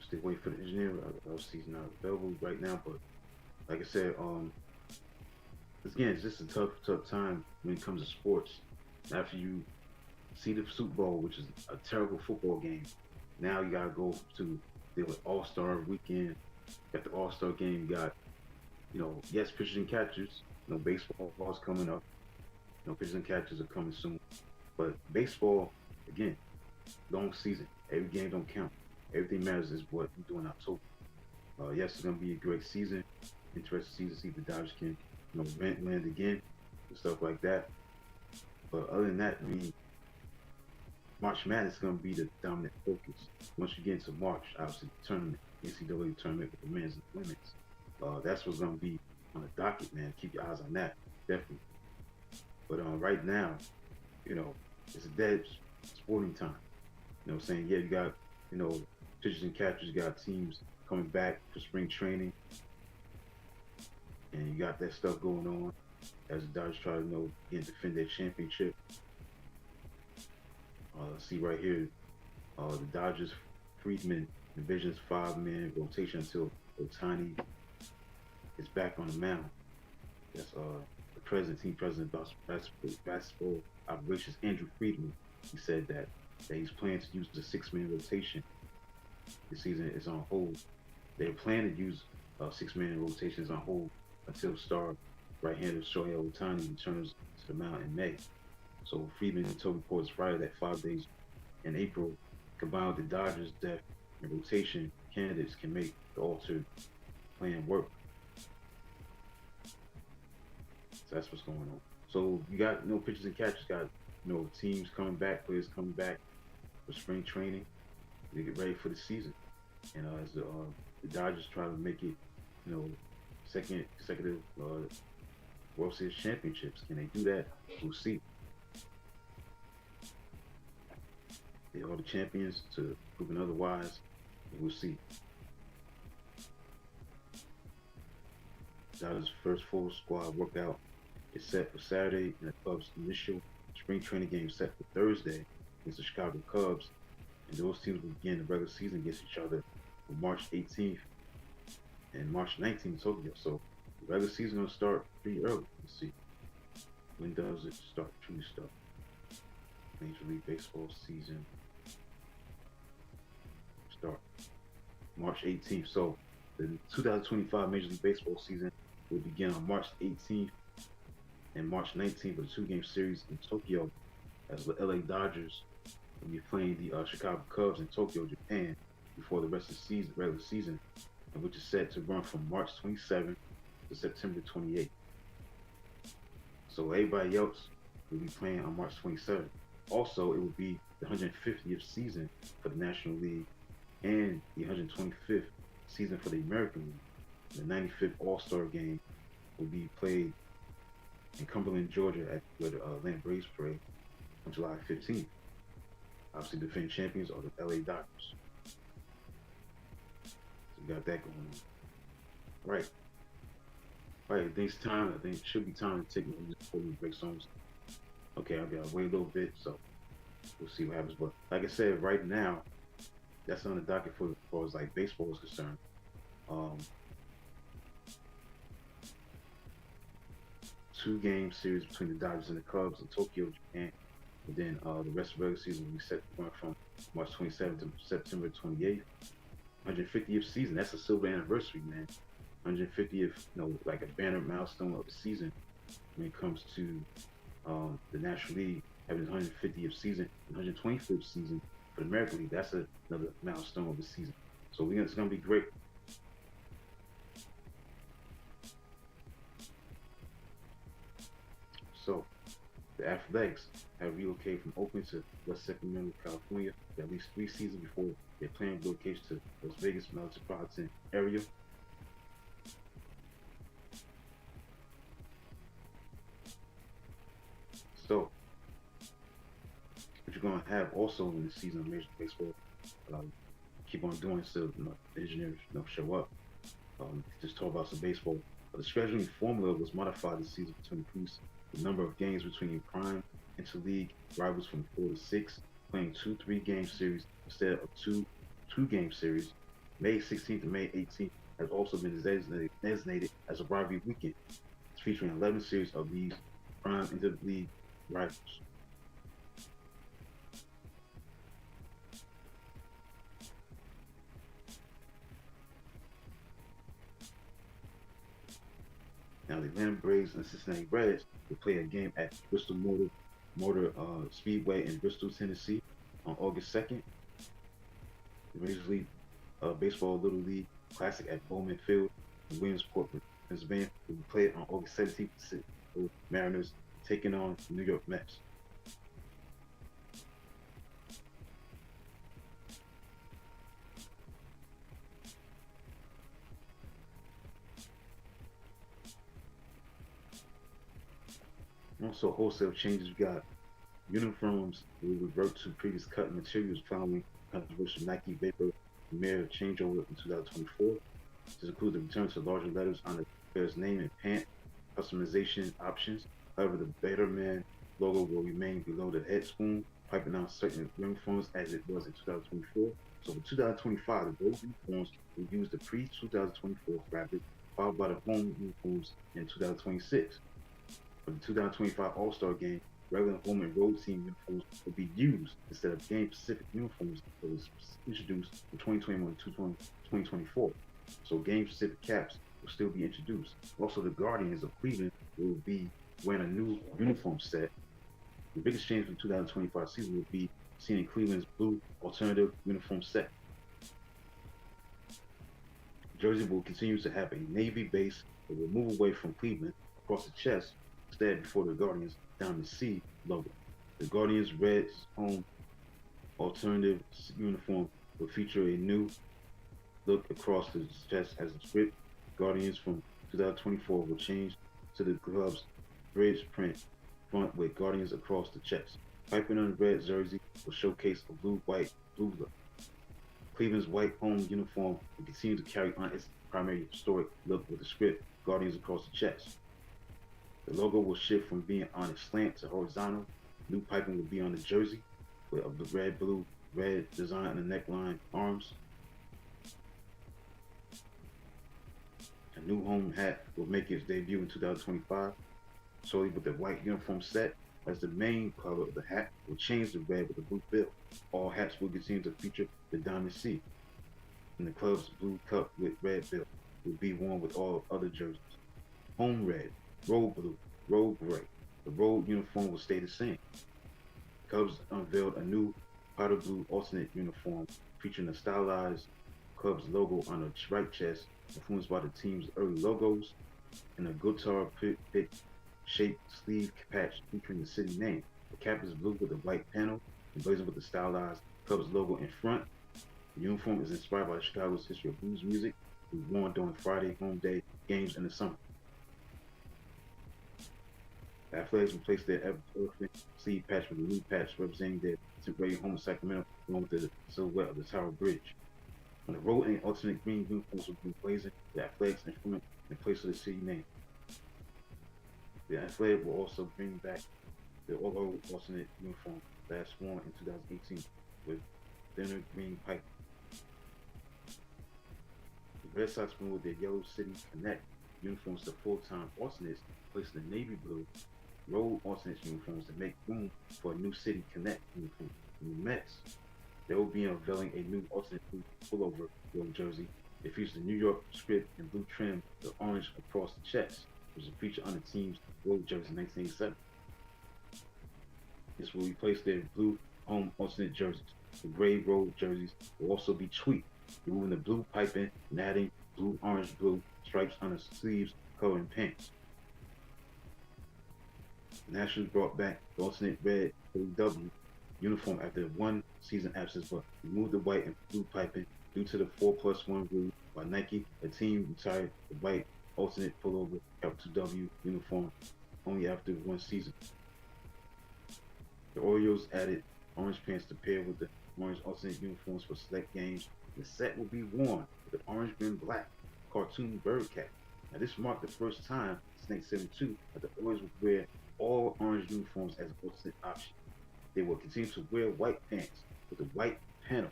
Still waiting for the engineer. Obviously he's not available right now, but like I said, again, it's just a tough time when it comes to sports. After you see the Super Bowl, which is a terrible football game, now you gotta go to deal with All-Star weekend. Got the All-Star game. You got, yes, pitchers and catchers. Baseball is coming up. Pitchers and catchers are coming soon. But baseball, again, long season. Every game don't count. Everything matters is what we do in October. Yes, it's gonna be a great season, interesting season. See if the Dodgers can, land again and stuff like that. But other than that, I mean, March Madness is gonna be the dominant focus. Once you get into March, obviously the tournament, NCAA tournament with the men's and women's, that's what's gonna be on the docket, man. Keep your eyes on that, definitely. But right now, it's a dead sporting time. You know what I'm saying? Yeah, you got, pitchers and catchers, you got teams coming back for spring training. And you got that stuff going on as the Dodgers try to, again, defend their championship. See right here, the Dodgers, Friedman envisions 5-man rotation until Ohtani is back on the mound. That's the team president of basketball operations, Andrew Friedman. He said that he's planning to use the 6-man rotation. This season is on hold. They're planning to use 6-man rotations on hold until star right-hander Shohei Ohtani returns to the mound in May. So Friedman told reporters Friday that 5 days in April, combined with the Dodgers' depth and rotation, candidates can make the altered plan work. So that's what's going on. So you got pitchers and catchers, got teams coming back, players coming back for spring training. They get ready for the season, and as the Dodgers try to make it, second consecutive World Series championships. Can they do that? We'll see. They are the champions to proving otherwise. We'll see. Dodgers' first full squad workout is set for Saturday, and the club's initial spring training game set for Thursday against the Chicago Cubs. And those teams will begin the regular season against each other on March 18th and March 19th in Tokyo. So the regular season is going to start pretty early. Let's see. When does it start? Truly start. Major League Baseball season start March 18th. So the 2025 Major League Baseball season will begin on March 18th and March 19th with a 2-game series in Tokyo as the LA Dodgers will be playing the Chicago Cubs in Tokyo, Japan before the rest of the season, regular season, and which is set to run from March 27th to September 28th. So everybody else will be playing on March 27th. Also, it will be the 150th season for the National League and the 125th season for the American League. The 95th All-Star Game will be played in Cumberland, Georgia, at where the Atlanta Braves play on July 15th. Obviously, the defending champions are the LA Dodgers. So we got that going on. Right. All right, I think it's time. I think it should be time to take this before we break songs. Okay, I'll be wait a little bit, so we'll see what happens. But like I said, right now, that's on the docket for as far as like baseball is concerned. 2-game series between the Dodgers and the Cubs in Tokyo, Japan. And then the rest of the regular season will be set to run from March 27th to September 28th. 150th season, that's a silver anniversary, man. 150th, like a banner milestone of the season when it comes to the National League having its 150th season and 125th season for the American League. That's another milestone of the season. So it's going to be great. So the Athletics have relocated from Oakland to West Sacramento, California, at least 3 seasons before their planned relocation to Las Vegas metropolitan area. So, what you're going to have also in the season of Major League Baseball, keep on doing so the engineers show up. Just talk about some baseball. But the scheduling formula was modified this season to increase the number of games between prime interleague rivals from 4 to 6, playing 2 3-game series instead of 2 2-game series. May 16th to May 18th has also been designated as a rivalry weekend. It's featuring 11 series of these prime interleague rivals. Now the Atlanta Braves and Cincinnati Reds will play a game at Bristol Motor Speedway in Bristol, Tennessee on August 2nd. The Major League Baseball Little League Classic at Bowman Field in Williamsport, Pennsylvania will be played on August 17th with Mariners taking on the New York Mets. Also, wholesale changes. We got uniforms will revert to previous cut materials following controversial Nike Vapor Premier changeover in 2024. This includes the return to larger letters on the player's name and pant customization options. However, the Betterman logo will remain below the head spoon, piping out certain uniforms as it was in 2024. So for 2025, the road uniforms will use the pre-2024 fabric, followed by the home uniforms in 2026. For the 2025 All-Star Game, regular home and road team uniforms will be used instead of game-specific uniforms that was introduced from 2021 to 2024. So game-specific caps will still be introduced. Also, the Guardians of Cleveland will be wearing a new uniform set. The biggest change for the 2025 season will be seen in Cleveland's blue alternative uniform set. Jersey will continue to have a navy base that will move away from Cleveland across the chest instead before the Guardians down the sea logo. The Guardians Reds home alternative uniform will feature a new look across the chest as a script. Guardians from 2024 will change to the club's bridge print front with Guardians across the chest. Piping on the red jersey will showcase a blue look. Cleveland's white home uniform will continue to carry on its primary historic look with the script Guardians across the chest. The logo will shift from being on a slant to horizontal. New piping will be on the jersey with a red design on the neckline arms. A new home hat will make its debut in 2025, solely with the white uniform set as the main color of the hat will change to red with the blue bill. All hats will continue to feature the diamond C, and the club's blue cup with red bill will be worn with all other jerseys. Home red, road blue, road gray. The road uniform will stay the same. Cubs unveiled a new powder blue alternate uniform featuring a stylized Cubs logo on a striped chest, influenced by the team's early logos, and a guitar pick shaped sleeve patch featuring the city name. The cap is blue with a white panel, emblazoned with the stylized Cubs logo in front. The uniform is inspired by Chicago's history of blues music, was worn during Friday home day games in the summer. The Athletics replaced their elephant sleeve patch with a new patch representing their temporary home in Sacramento, along with the silhouette of the Tower Bridge. On the road, any alternate green uniforms will be blazing the Athletics instrument in place of the city name. The Athletic will also bring back the all alternate uniform last worn in 2018 with thinner green pipe. The Red Sox moved their Yellow City Connect uniforms to full-time alternates, placing the navy blue road alternates uniforms to make room for a new City Connect uniform. In the Mets, they will be unveiling a new alternate blue pullover road jersey. It features the New York script in blue trim with orange across the chest, which is a feature on the team's road jersey in 1987. This will replace their blue home alternate jerseys. The gray road jerseys will also be tweaked, removing the blue piping and adding blue stripes on the sleeves, collar, and pants. The Nationals brought back the alternate red AW uniform after one season absence, but removed the white and blue piping due to the 4+1 rule by Nike. The team retired the white alternate pullover W uniform only after one season. The Orioles added orange pants to pair with the orange alternate uniforms for select games. The set will be worn with an orange and black cartoon bird cap. Now this marked the first time since 1972 that the Orioles would wear all orange uniforms as an alternate option. They will continue to wear white pants with a white panel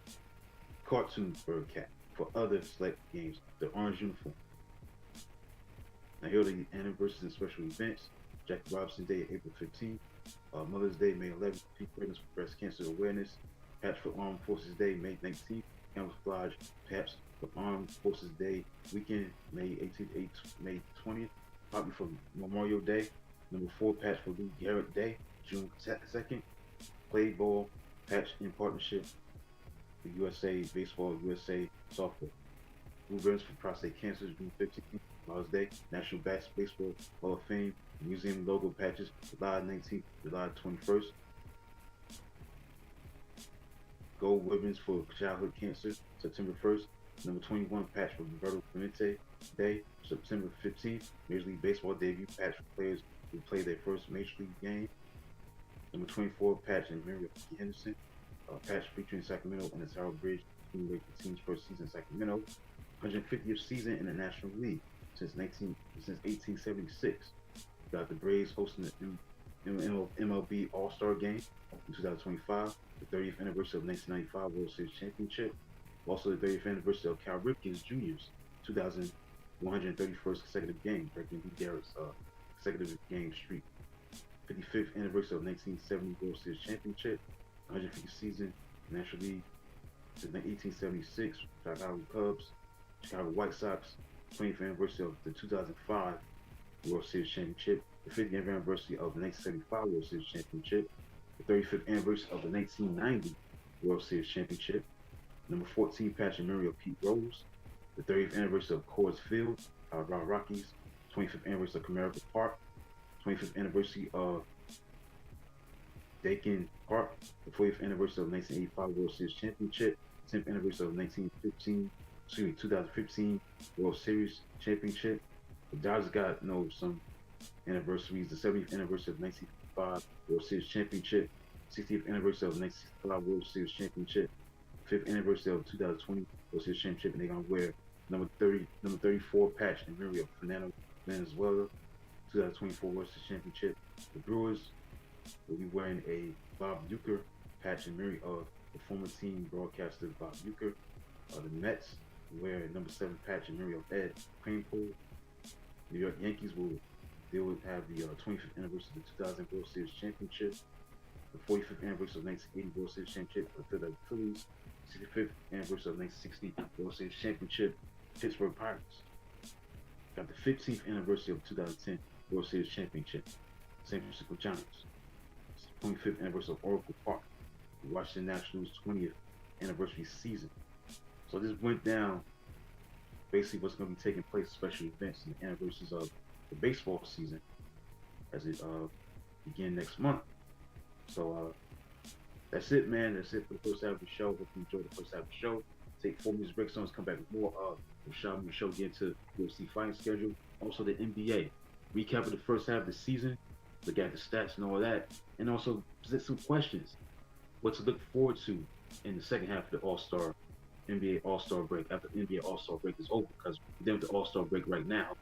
cartoon bird cap for other select games, the orange uniform. Now here are the anniversaries and special events. Jackie Robinson Day, April 15th. Mother's Day, May 11th. Peak Pregnancy for Breast Cancer Awareness. Patch for Armed Forces Day, May 19th. Camouflage Patch for Armed Forces Day weekend, May 18th, May 20th. Poppy for Memorial Day. Number 4 patch for Lou Garrett Day, June 2nd. Play ball patch in partnership with USA Baseball, USA Softball. Blue ribbons for prostate cancer, June 15th. Mother's Day, National Baseball Hall of Fame, museum logo patches, July 19th, July 21st. Gold ribbons for childhood cancer, September 1st. Number 21 patch for Roberto Clemente Day, September 15th. Major League Baseball debut patch for players who play their first Major League game. Number 24 patch in memory of Ricky Henderson. Patch featuring Sacramento and the Tower Bridge to commemorate the team's first season in Sacramento. 150th season in the National League since 1876. Got the Braves hosting the MLB All-Star Game in 2025. The 30th anniversary of 1995 World Series Championship. Also the 30th anniversary of Cal Ripken's Jr.'s 2,131st consecutive game, breaking Lou Garrett's consecutive game streak. 55th anniversary of 1970 World Series Championship. 150th season National League since 1876. Chicago Cubs, Chicago White Sox. 20th anniversary of the 2005 World Series Championship. The 50th anniversary of the 1975 World Series Championship. The 35th anniversary of the 1990 World Series Championship. Number 14 patch in memory of Pete Rose. The 30th anniversary of Coors Field, Colorado Rockies. 25th anniversary of Comerica Park. 25th anniversary of Dakin Park. The 40th anniversary of 1985 World Series Championship. 10th anniversary of 2015 World Series Championship. The Dodgers got some anniversaries. The 70th anniversary of 1955 World Series Championship. 60th anniversary of 1965 World Series Championship. 5th anniversary of 2020 World Series Championship, and they're gonna wear number 34 patch in memory of Fernando Venezuela, 2024 World Series Championship. The Brewers will be wearing a Bob Uecker patch in memory of the former team broadcaster Bob Uecker. The Mets will wear number 7 patch in memory of Ed Kranepool. New York Yankees will have the 25th anniversary of the 2000 World Series Championship. The 45th anniversary of 1980 World Series Championship for the Philadelphia Phillies. 65th anniversary of 1960 World Series Championship, Pittsburgh Pirates. Got the 15th anniversary of 2010 World Series Championship, San Francisco Giants. 25th anniversary of Oracle Park, the Washington Nationals' 20th anniversary season. So this went down basically what's going to be taking place, special events and the anniversaries of the baseball season as it begin next month. So that's it, man. That's it for the first half of the show. Hope you enjoyed the first half of the show. Take 4 music breaks, songs, come back with more Rashad on the show, get into UFC fighting schedule. Also the NBA. Recap of the first half of the season, look at the stats and all that, and also present some questions. What to look forward to in the second half of the NBA All-Star break, after the NBA All-Star break is over, because we're done with the All-Star break right now.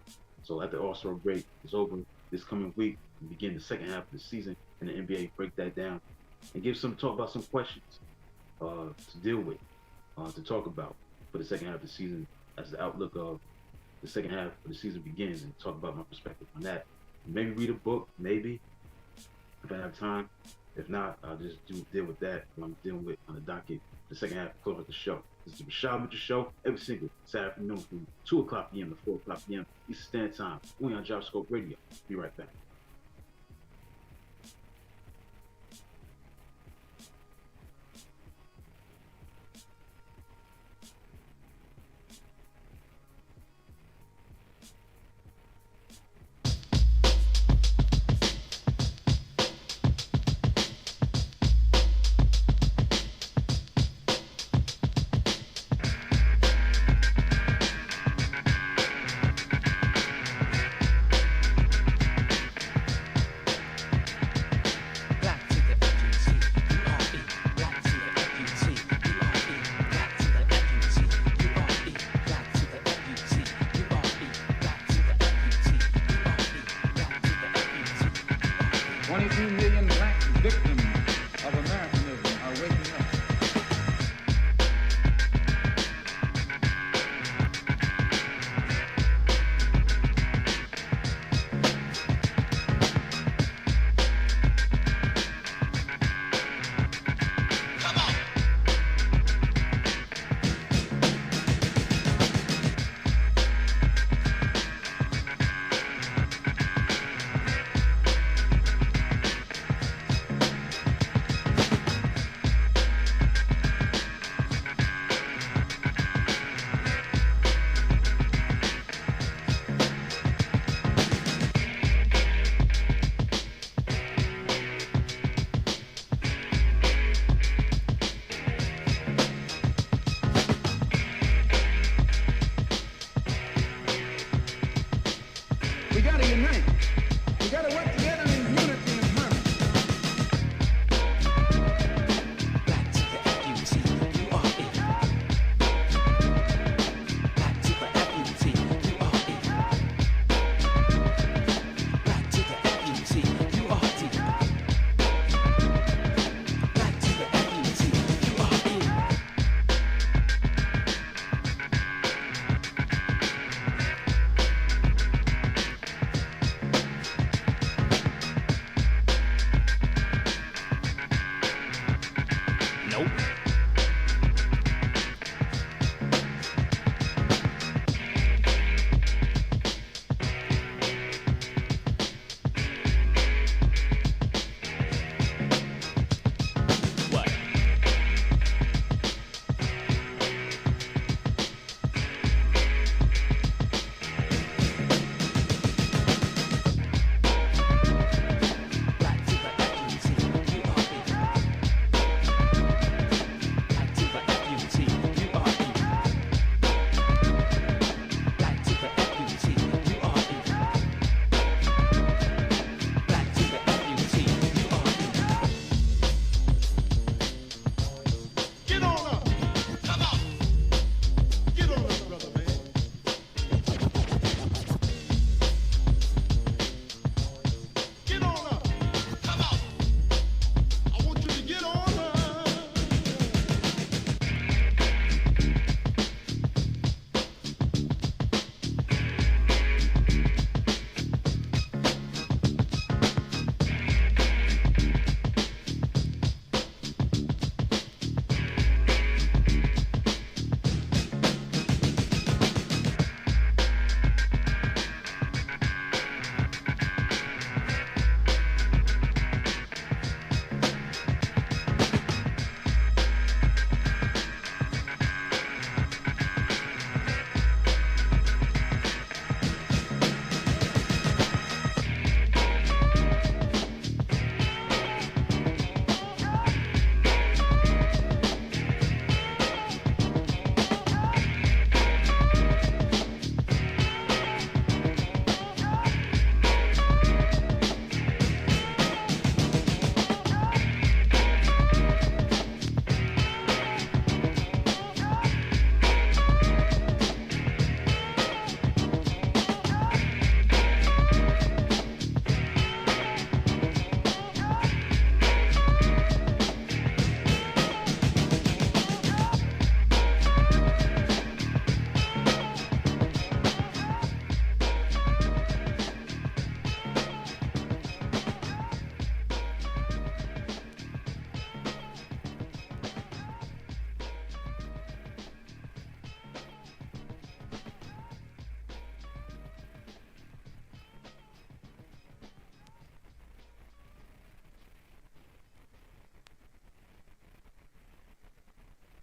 So after the All-Star break is over, this coming week, we begin the second half of the season, and the NBA break that down and talk about some questions to deal with, to talk about for the second half of the season as the outlook of the second half of the season begins, and talk about my perspective on that. Maybe read a book, maybe, if I have time. If not, I'll just deal with that what I'm dealing with on the docket the second half of the show. This is the Rashad with the show every single Saturday afternoon from 2 o'clock p.m. to 4 o'clock p.m. Eastern Standard Time. Only on Gyroscope Radio. Be right back.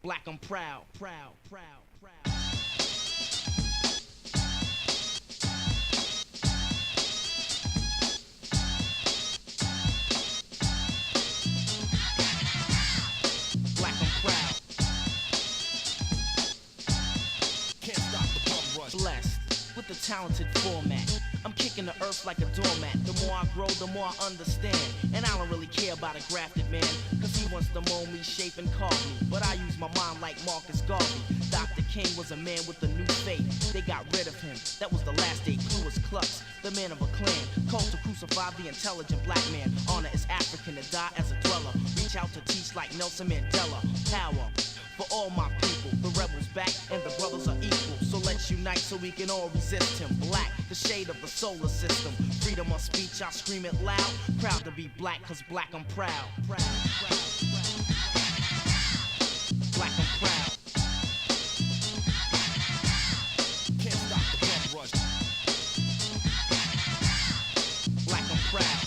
black I'm proud, proud, proud, proud. Black I'm proud. Can't stop the bum rush. Blessed with the talented format. I'm kicking the earth like a doormat. The more I grow, the more I understand. And I don't really care about a grafted man, cause he wants to mold me, shape, and carve me. But I use my mind like Marcus Garvey. Dr. King was a man with a new faith. They got rid of him. That was the last day. Clue was Klux, the man of a clan. Called to crucify the intelligent black man. Honor is African to die as a dweller. Reach out to teach like Nelson Mandela. Power for all my people. The rebels back and the brothers are equal. So let's unite so we can all resist him. Black, the shade of the solar system. Freedom of speech, I scream it loud. Proud to be black, cause black I'm proud. Proud, proud, proud. Black I'm proud. Can't stop the bum rush. Black I'm proud.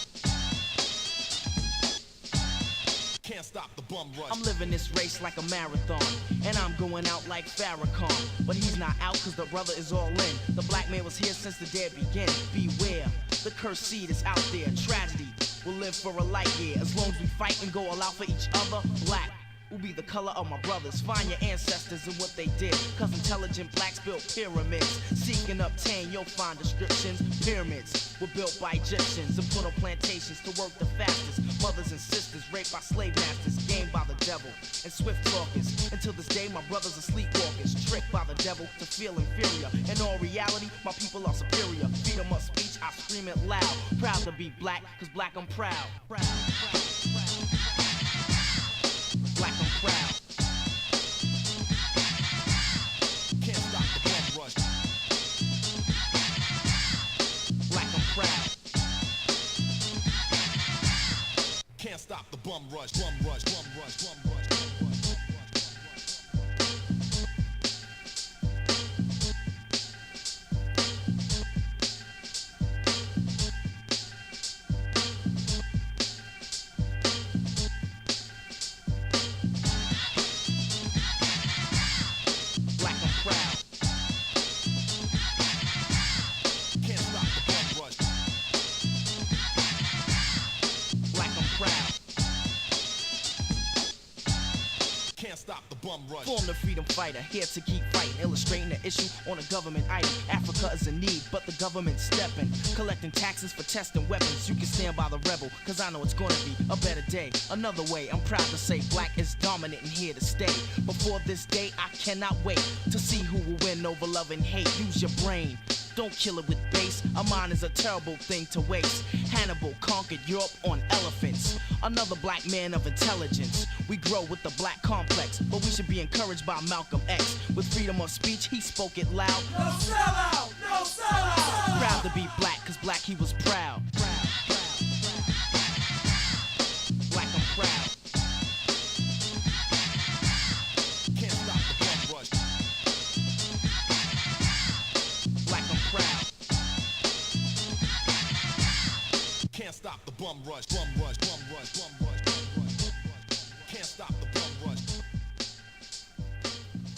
Can't stop the bum rush. I'm living this race like a marathon, and I'm going out like Farrakhan. But he's not out cause the brother is all in. The black man was here since the day began. Beware, the cursed seed is out there. Tragedy will live for a light year. As long as we fight and go all out for each other, black will be the color of my brothers. Find your ancestors and what they did, cause intelligent blacks built pyramids. Seek and obtain, you'll find descriptions. Pyramids were built by Egyptians and put on plantations to work the fastest. Mothers and sisters raped by slave masters, gamed by the devil and swift talkers. Until this day my brothers are sleepwalkers, tricked by the devil to feel inferior. In all reality, my people are superior. Freedom of speech, I scream it loud. Proud to be black, cause black I'm proud. Proud, proud, proud. Black I'm proud. Can't stop the bum rush. Black I'm proud. Can't stop the bum rush. Bum rush. Bum rush. Bum rush. Bum rush. Black I'm proud. Can't stop the bum rush. Black I'm proud. Can't stop the bum rush. Form the freedom fighter, here to keep fighting. Illustrating the issue on a government item. Africa is in need, but the government's stepping. Collecting taxes for testing weapons. You can stand by the rebel, cause I know it's gonna be a better day. Another way, I'm proud to say black is dominant and here to stay. Before this day, I cannot wait to see who will win over love and hate. Use your brain. Don't kill it with base. A mind is a terrible thing to waste. Hannibal conquered Europe on elephants. Another black man of intelligence. We grow with the black complex, but we should be encouraged by Malcolm X. With freedom of speech, he spoke it loud. No sellout! No sellout! Proud to be black, cause black he was proud. Proud, proud, proud. Black I'm proud. Can't stop the bum rush. Black I'm proud. Can't stop the bum rush. Bum rush. Bum rush. Bum rush. Bum rush. Can't stop the bum rush.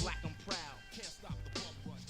Black I'm proud. Can't stop the bum rush.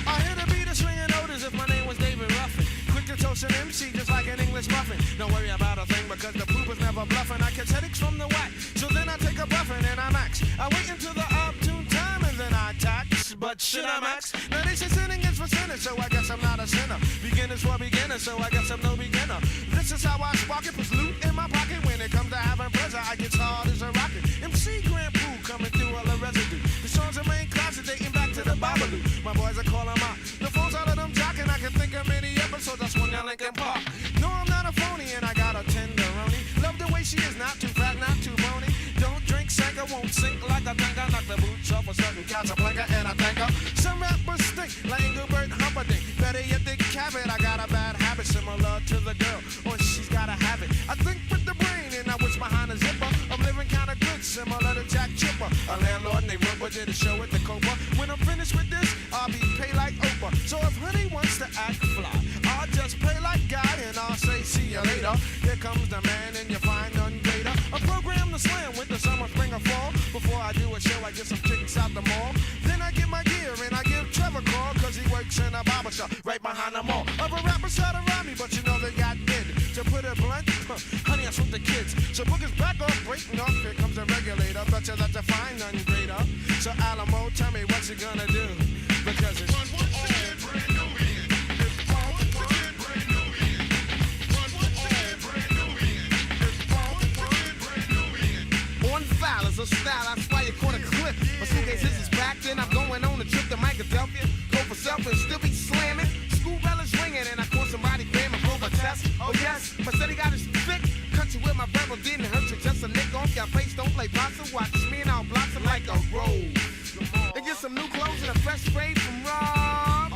I hear the beat of swinging notice if my name was David Ruffin. Quick to toast an MC just like an English muffin. Don't worry about a thing because the poop is never bluffing. I catch headaches from the whack, so then I take a buffin' and I max. I wait until the opportune time and then I tax. But should I max? Now they say sinning is for sinners, so I guess I'm not a sinner. Beginners for beginners, so I guess I'm no beginner. This is how I spark it, puts loot in my pocket. When it comes to having pleasure, I get hard as a rocket. MC Grand Poo coming through all the residue. The songs are main closet dating back to the Babalu. My boys are calling out. The phones all of them jocking. I can think of many episodes I swung down Lincoln Park. No, I'm not a phony and I got a tenderoni. Love the way she is, not too fat, not too bony. Don't drink, Sanka won't sink like a tanker. Knock the boots off a certain Casablanca and I thank her. Some rappers stink like Engelbert Humperdinck. Better yet, they cap it. I got a bad habit similar to the girl, or she's gotta have it. I think with the brain and I wish behind a zipper. I'm living kinda good, similar chipper. A landlord named Rubber did a show at the Copa. When I'm finished with this, I'll be paid like Oprah. So if honey wants to act fly, I'll just play like God and I'll say see you later. Here comes the man and you find none greater. A program to slam with the summer, spring, or fall. Before I do a show, I get some chickens out the mall. Then I get my gear and I give Trevor a call, cause he works in a barber shop right behind the mall. Other rappers try to rhyme me, but you know they got bid. To put it blunt, honey, I swoop the kids. So boogers back off, breaking off, here comes the regulator. Bet you that you find none greater. So Alamo, tell me what you gonna do, because it's a style, I swear you caught a clip. My suitcase is packed and I'm going on a trip to Philadelphia. Go for self and still be slamming. School bell is ringing and I caught somebody cramming for a test. Oh yes, my city got his thick. Country with my rebel didn't hurt you. Just a nick off your face, don't play boxer. Watch me and I'll blossom like a rose. And get some new clothes and a fresh spray from Rob.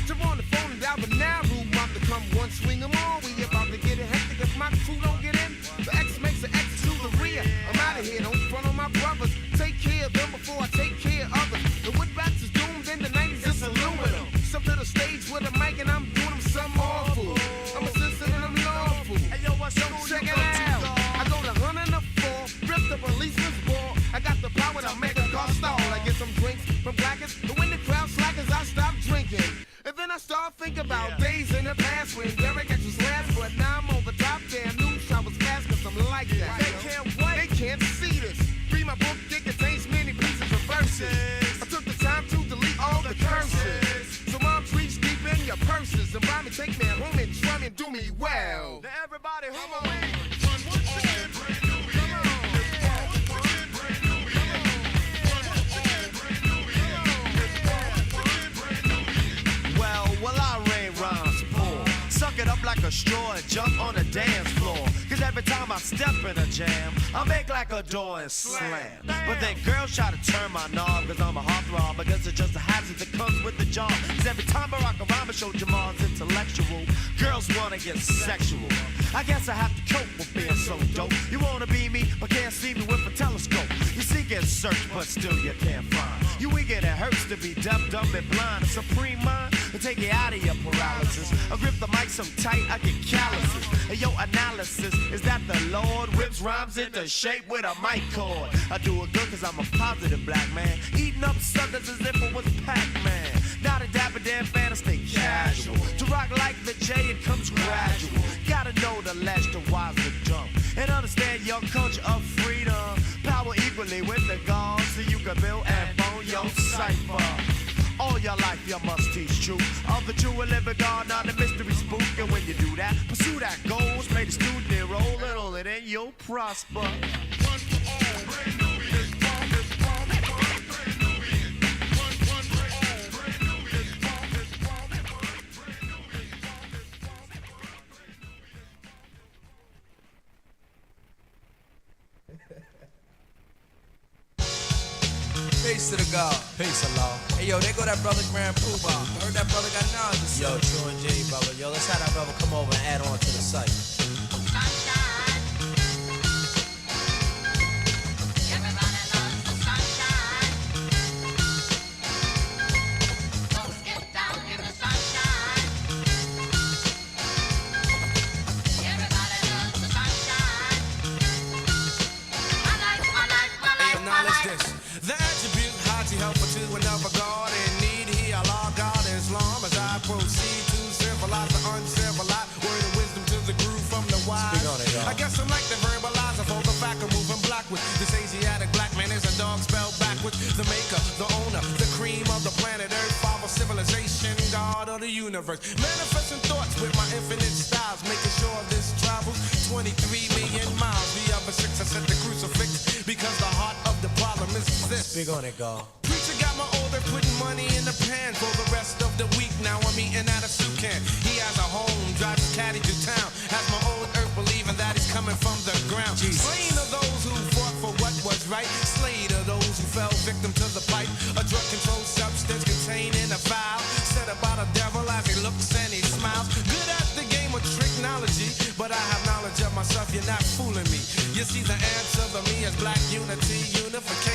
Jump on the phone and dial the now room. About to come one swing them all. We about to get it hectic if my crew don't get in. The X makes the X to the rear. I'm out of here, don't front on my brothers. Take care of them before I take care of others. The woodbats is doomed in the 90s, it's aluminum. Step to the stage with a mic and I'm doing them some awful. I'm a sister and I'm lawful. Hey yo, what's up? Check it out. I go to 104, rip the policeman's ball. I got the power to make a car stall. I get some drinks from blackers, but when the crowd slackers, I stop drinking. And then I start thinking about days in the past when Derek was last, but now I'm over top. Damn news travels fast cause I'm like that. They can't wait, they can't see this. Read my book, it contains many pieces of verses. I took the time to delete all the curses. So moms reach deep in your purses and buy me, take me home and try me and do me well. Now everybody home away. It up like a straw and jump on the dance floor. Cause every time I step in a jam, I make like a door and slam. But then girls try to turn my knob, cause I'm a heartthrob. I guess it's just a hazard that comes with the job. Cause every time Barack Obama showed Jamal's intellectual, girls wanna get sexual. I guess I have to cope with being so dope. You wanna be me, but can't see me with a telescope. You seek and search, but still you can't find. You weak and it hurts to be deaf, dumb, and blind. A supreme mind will take you out of your paralysis. I grip the mic so tight I get calluses. And your analysis is that the Lord whips rhymes into shape with a mic cord. I do it good cause I'm a positive black man, eating up suckers as if it was Pac-Man. Not a dapper damn fan, I stay casual. To rock like the J, it comes gradual. Gotta know the ledge to wise the jump, and understand your culture of freedom. Power equally with the gods, so you can build and bone your cipher. All your life you must teach truth of the true and living God, not a mystery spook. And when you do that, pursue that goals, play the student enroll, and all it ain't you'll prosper. Peace to the God. Peace, Allah. Hey, yo, there go that brother Grand Poobah. Heard that brother got knowledge. Yo, True and J, brother. Yo, let's have that brother come over and add on to the site. I guess I'm like the verbalizer for the fact of moving blackwards. This Asiatic black man is a dog spelled backwards. The maker, the owner, the cream of the planet Earth, father civilization, God of the universe. Manifesting thoughts with my infinite styles, making sure this travels 23 million miles. The other six I set the crucifix because the heart of the problem is this. Speak on it, God. Preacher got my order, putting money in the pan for the rest of the week. Now I'm eating out of soup can. He has a home, drives his caddy to town. Has my old earth believing that he's coming from the ground. Slain are those who fought for what was right. Slayed are those who fell victim to the pipe. A drug-controlled substance contained in a vial. Said about a devil as he looks and he smiles. Good at the game of tricknology, but I have knowledge of myself, you're not fooling me. You see the answer to me is black unity, unification.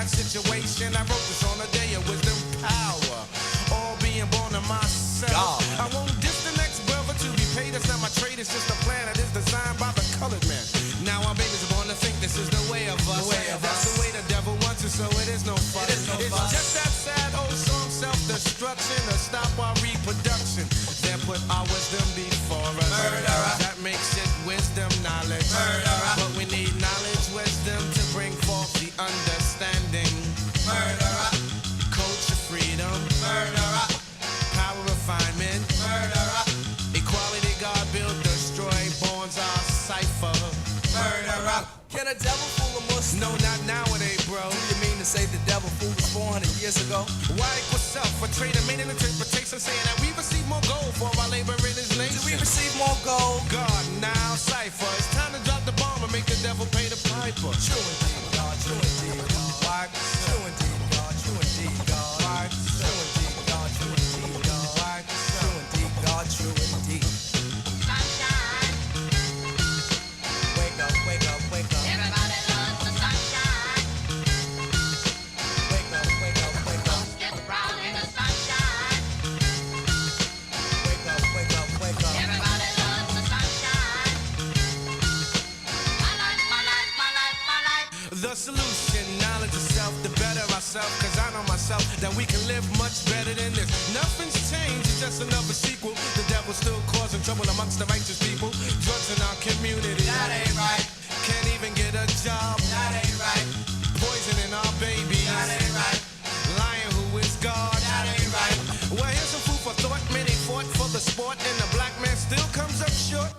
bad situation. I wrote this on a day of wisdom power. All being born of myself. I won't diss the next brother to be paid. It's not my trade, it's just a plan that is designed by the colored man. Now our babies are born to think this is the way of us. That's the way the devil wants it, so it is no fun. It's just that sad old song, self-destruction, to stop our reproduction. Then put our wisdom before us. Murderer. That makes it wisdom, knowledge. Murderer. But we need knowledge, wisdom to bring forth the understanding. Murderer. Culture, freedom. Murderer. Power, refinement. Murderer. Equality, God build, destroy, borns our cipher. Murderer. Can a devil fool a Muslim? No, not nowadays, bro. Do you mean to say the devil fooled us 400 years ago? Why equal self? A trader made an interpretation saying that we receive more gold for our labor in his nation. Do we receive more gold? God, now cipher. It's time to drop the bomb and make the devil pay the piper. True indeed, God. True indeed, God. Why? True indeed, God. True indeed, God. Why? True indeed, God. True indeed, God. Why? True indeed, God. True indeed. Sunshine. Wake up, wake up, wake up. Everybody loves the sunshine. Wake up, wake up, wake up. Folks get brown in the sunshine. Wake up, wake up, wake up. Everybody loves the sunshine. My life, my life, my life, my life. The solution, knowledge of self, to better ourselves. Cause I know myself that we can live much better than this. Nothing's changed, it's just another sequel. The devil's still causing trouble amongst the righteous people. Drugs in our community. That ain't right. Can't even get a job. That ain't right. Poisoning our babies. That ain't right. Lying who is God. That ain't right. Well, here's some food for thought. Many fought for the sport, and the black man still comes up short.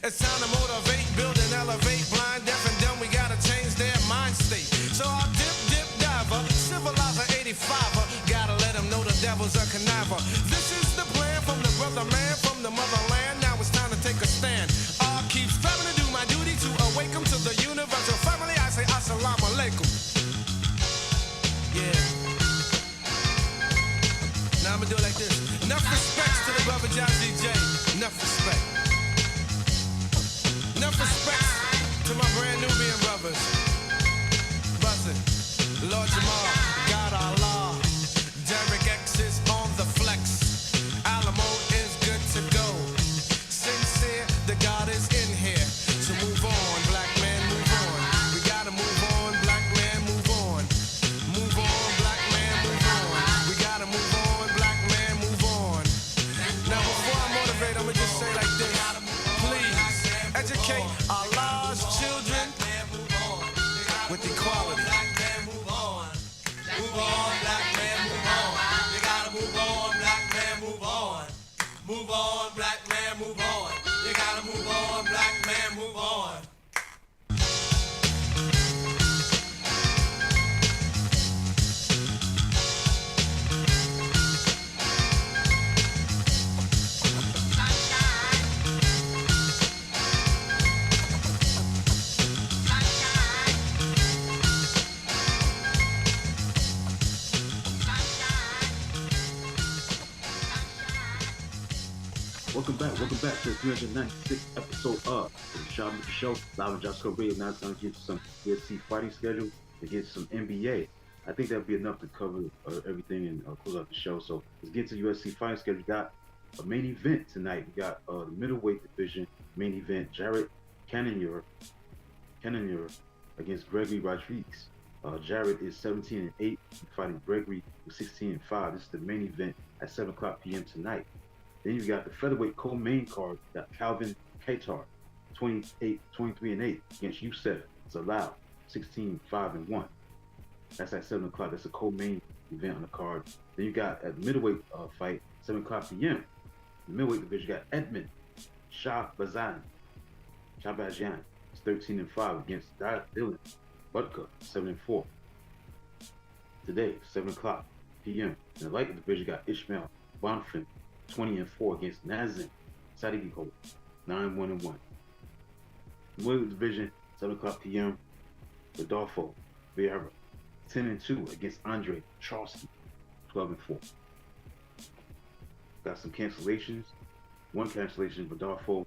It's time to motivate, build and elevate. Blind, deaf, and dumb, we gotta change their mind state. So our dip, diver, civilizer 85er, gotta let them know the devil's a conniver. This is the plan from the brother man, from the motherland. Now it's time to take a stand. I keep striving to do my duty to awaken to the universal family. I say assalamu alaikum. Yeah. Now I'ma do it like this. Enough respects to the brother John DJ. Enough respect. Enough respect to my brand Nubian brothers. Bussin', Lord Jamal, God Allah. Derek X is on the flex. Alamo is good to go. Sincere, the God is in here. So move on, black man, move on. We gotta move on, black man, move on. Move on, black man, move on. We gotta move on, black man, move on. Now before I motivate, I'ma just say like this. Please, educate Allah's children with equality. Move on, black man, move on. You gotta move on, black man, move on. Move on, black man, move on. You gotta move on, black man, move on. Welcome back to the 396th episode of the Rashad with the Show. Live on Josh Radio. Now it's time to get to some UFC fighting schedule, to get some NBA. I think that'll be enough to cover everything and close out the show. So let's get to UFC fighting schedule. We got a main event tonight. We got the middleweight division main event. Jared Cannonier against Gregory Rodriguez. Jared is 17-8, fighting Gregory with 16-5. This is the main event at 7 o'clock p.m. tonight. Then you got the featherweight co-main card. You got Calvin Kattar, 23-8 against Youssef Zalal, 16-5-1. That's at 7 o'clock. That's a co-main event on the card. Then you got at middleweight fight, 7 o'clock p.m. The middleweight division, you got Edmund Shahbazyan. It's 13-5 against Dylan Budka, 7-4. Today, 7 o'clock p.m. In the light division, you got Ishmael Bonfim, 20-4 against Nazim Sadikov, 9-1-1. Middleweight division, 7 o'clock p.m. Rodolfo Vieira, 10-2 against Andre Charleston, 12-4. Got some cancellations. One cancellation, Rodolfo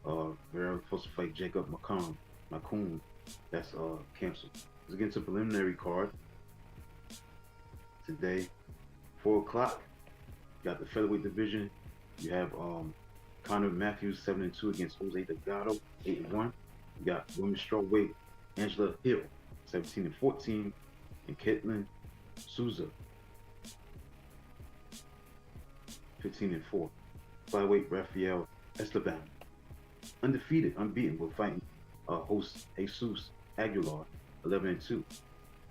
Vieira was supposed to fight Jacob Macon. That's canceled. Let's get into preliminary card. today. 4 o'clock, you got the featherweight division. You have Connor Matthews 7-2 against Jose Delgado 8-1. You got women's strawweight Angela Hill 17-14, and Caitlin Souza 15-4. Flyweight Rafael Esteban undefeated, unbeaten, will fight host Jesus Aguilar 11-2.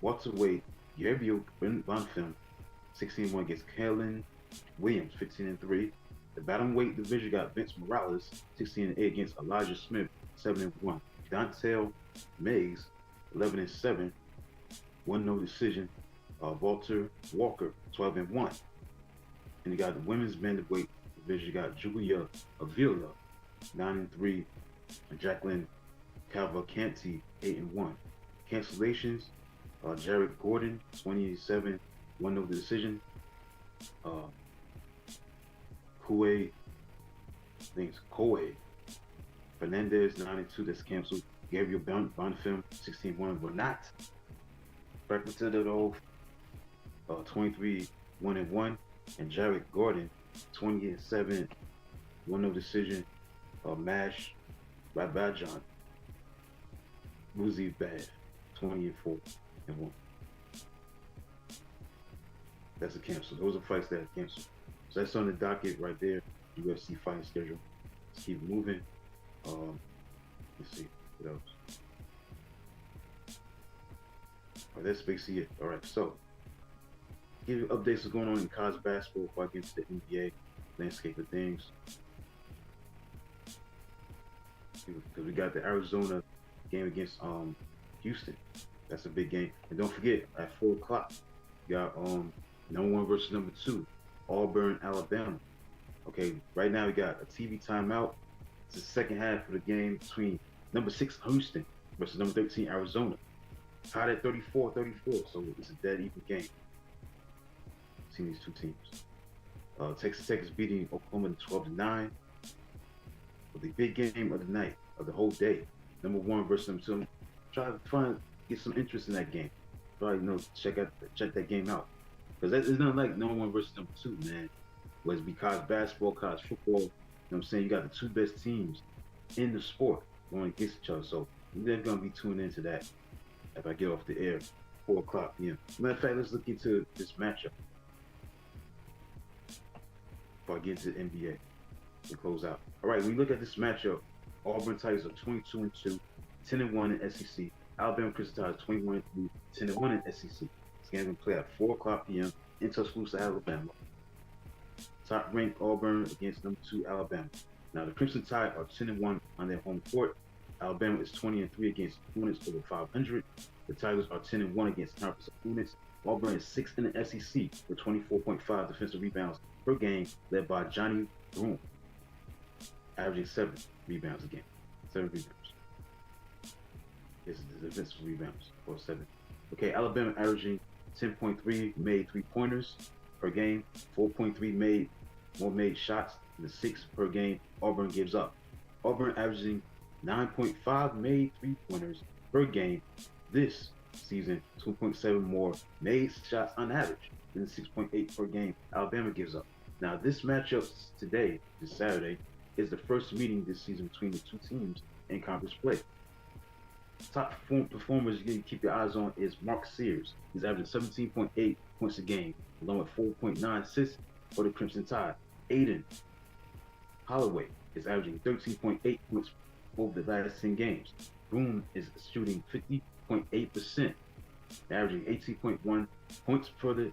Welterweight Gabriel Bonfim 16-1 against Kellen Williams 15-3. The bantamweight division got Vince Morales 16-8 against Elijah Smith 7-1. Dontel Meggs 11-7, one no decision. Walter Walker 12-1. And you got the women's bantamweight division. You got Julia Avila 9-3, and Jacqueline Cavalcanti 8-1. Cancellations: Jared Gordon 27, one no decision. Koei Fernandez 9-2, that's canceled. Gabriel Bonfim 16-1 will not. Representative 23-1-1, and Jared Gordon 20-7, one no decision. Mash Rabajan Uzi Bad 20-4-1. That's a cancel. Those are fights that are canceled. So that's on the docket right there. UFC fighting schedule. Let's keep moving. Let's see what else. All right, that's basically it. All right, so give you updates what's going on in college basketball before I get into the NBA landscape of things. Because we got the Arizona game against Houston. That's a big game. And don't forget, at 4 o'clock, you got number 1 versus number 2, Auburn, Alabama. Okay, right now we got a TV timeout. It's the second half of the game between number 6 Houston versus number 13 Arizona. Tied at 34-34, so it's a dead even game between these two teams. Texas Tech is beating Oklahoma 12-9. But the big game of the night, of the whole day, number 1 versus number 2. Try to get some interest in that game. Try check that game out, because it's not like number 1 versus number 2, man. Whether it be college basketball, college football, you know what I'm saying? You got the 2 best teams in the sport going against each other. So we're gonna be tuning into that if I get off the air 4 o'clock p.m. Matter of fact, let's look into this matchup before I get into the NBA to close out. All right, when you look at this matchup, Auburn Tigers are 22-2, 10-1 in SEC. Alabama Crimson Tide 21-3, 10-1 in SEC. This game will play at 4 o'clock p.m. in Tuscaloosa, Alabama. Top-ranked Auburn against number 2 Alabama. Now the Crimson Tide are 10-1 on their home court. Alabama is 20-3 against opponents over 500. The Tigers are 10-1 against conference opponents. Auburn is 6th in the SEC with 24.5 defensive rebounds per game, led by Johnny Broome, averaging 7 rebounds a game. 7 rebounds. This is the defensive rebounds for 7. Okay, Alabama averaging 10.3 made 3-pointers per game, 4.3 more made shots, and the 6 per game Auburn gives up. Auburn averaging 9.5 made 3-pointers per game this season, 2.7 more made shots on average than the 6.8 per game Alabama gives up. Now this matchup today, this Saturday, is the first meeting this season between the 2 teams in conference play. Top performers you keep your eyes on is Mark Sears. He's averaging 17.8 points a game, along with 4.9 assists for the Crimson Tide. Aiden Holloway is averaging 13.8 points over the last 10 games. Broome is shooting 50.8%, averaging 18.1 points for the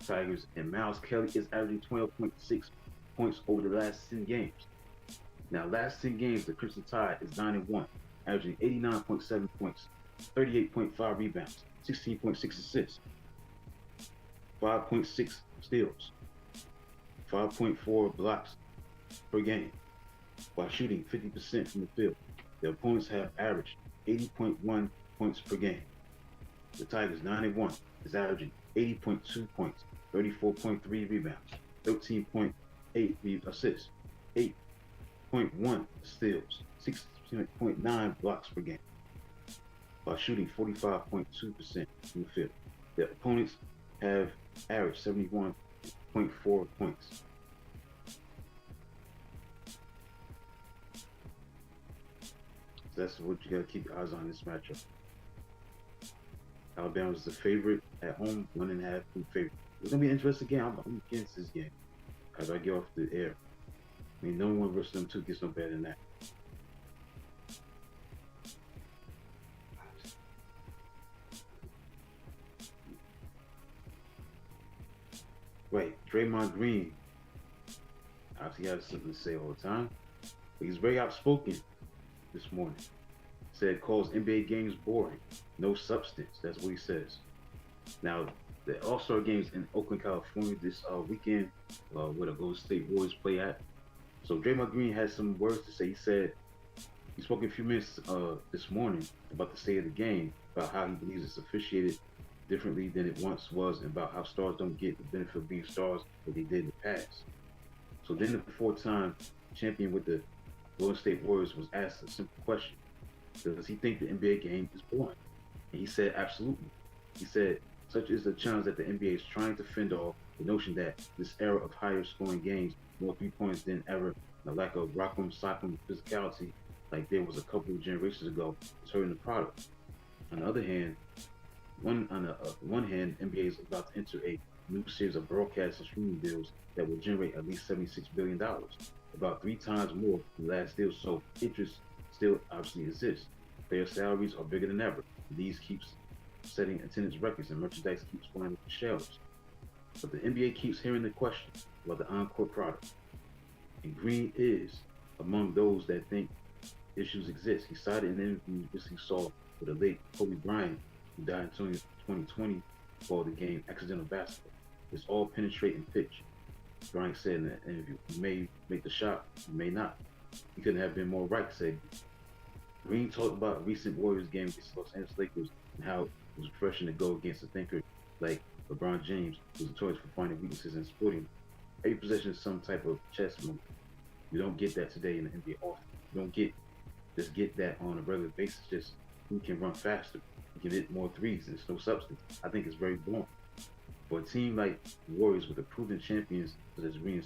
Tigers, and Miles Kelly is averaging 12.6 points over the last 10 games. Now, last 10 games, the Crimson Tide is 9-1, averaging 89.7 points, 38.5 rebounds, 16.6 assists, 5.6 steals, 5.4 blocks per game, while shooting 50% from the field. The opponents have averaged 80.1 points per game. The Tigers 9-1 is averaging 80.2 points, 34.3 rebounds, 13.8 assists, 8.1 steals, 16.9 blocks per game, while shooting 45.2% from the field. The opponents have average 71.4 points. So that's what you gotta keep your eyes on in this matchup. Alabama's the favorite at home, 1.5 point favorite. It's gonna be an interesting game. I'm against this game as I get off the air. I mean, no one versus them two gets no better than that. Right, Draymond Green obviously has something to say all the time, but he's very outspoken this morning. Said calls NBA games boring, no substance. That's what he says. Now, the All-Star games in Oakland, California this weekend, where the Golden State Warriors play at. So Draymond Green has some words to say. He said he spoke a few minutes this morning about the state of the game, about how he believes it's officiated differently than it once was, and about how stars don't get the benefit of being stars that they did in the past. So then the four-time champion with the Golden State Warriors was asked a simple question. Does he think the NBA game is boring? And he said, absolutely. He said, such is the challenge that the NBA is trying to fend off the notion that this era of higher scoring games, more 3 points than ever, and a lack of rock'em sock'em physicality like there was a couple of generations ago is hurting the product. On the other hand, on the one hand, NBA is about to enter a new series of broadcast and streaming deals that will generate at least $76 billion, about 3 times more than the last deal. So interest still obviously exists. Player salaries are bigger than ever. These keeps setting attendance records and merchandise keeps flying off the shelves. But the NBA keeps hearing the question about the encore product. And Green is among those that think issues exist. He cited an interview he saw with the late Kobe Bryant, who died in 2020, called the game accidental basketball. It's all penetrating pitch. Bryant said in that interview, you may make the shot, you may not. He couldn't have been more right, said Green talked about a recent Warriors game against the Los Angeles Lakers and how it was refreshing to go against a thinker like LeBron James, who's notorious for finding weaknesses in sporting. Every possession is some type of chess move. You don't get that today in the NBA often. You don't get that on a regular basis. Just who can run faster, who can hit more threes, and it's no substance. I think it's very boring. For a team like the Warriors with the proven champions such as Green and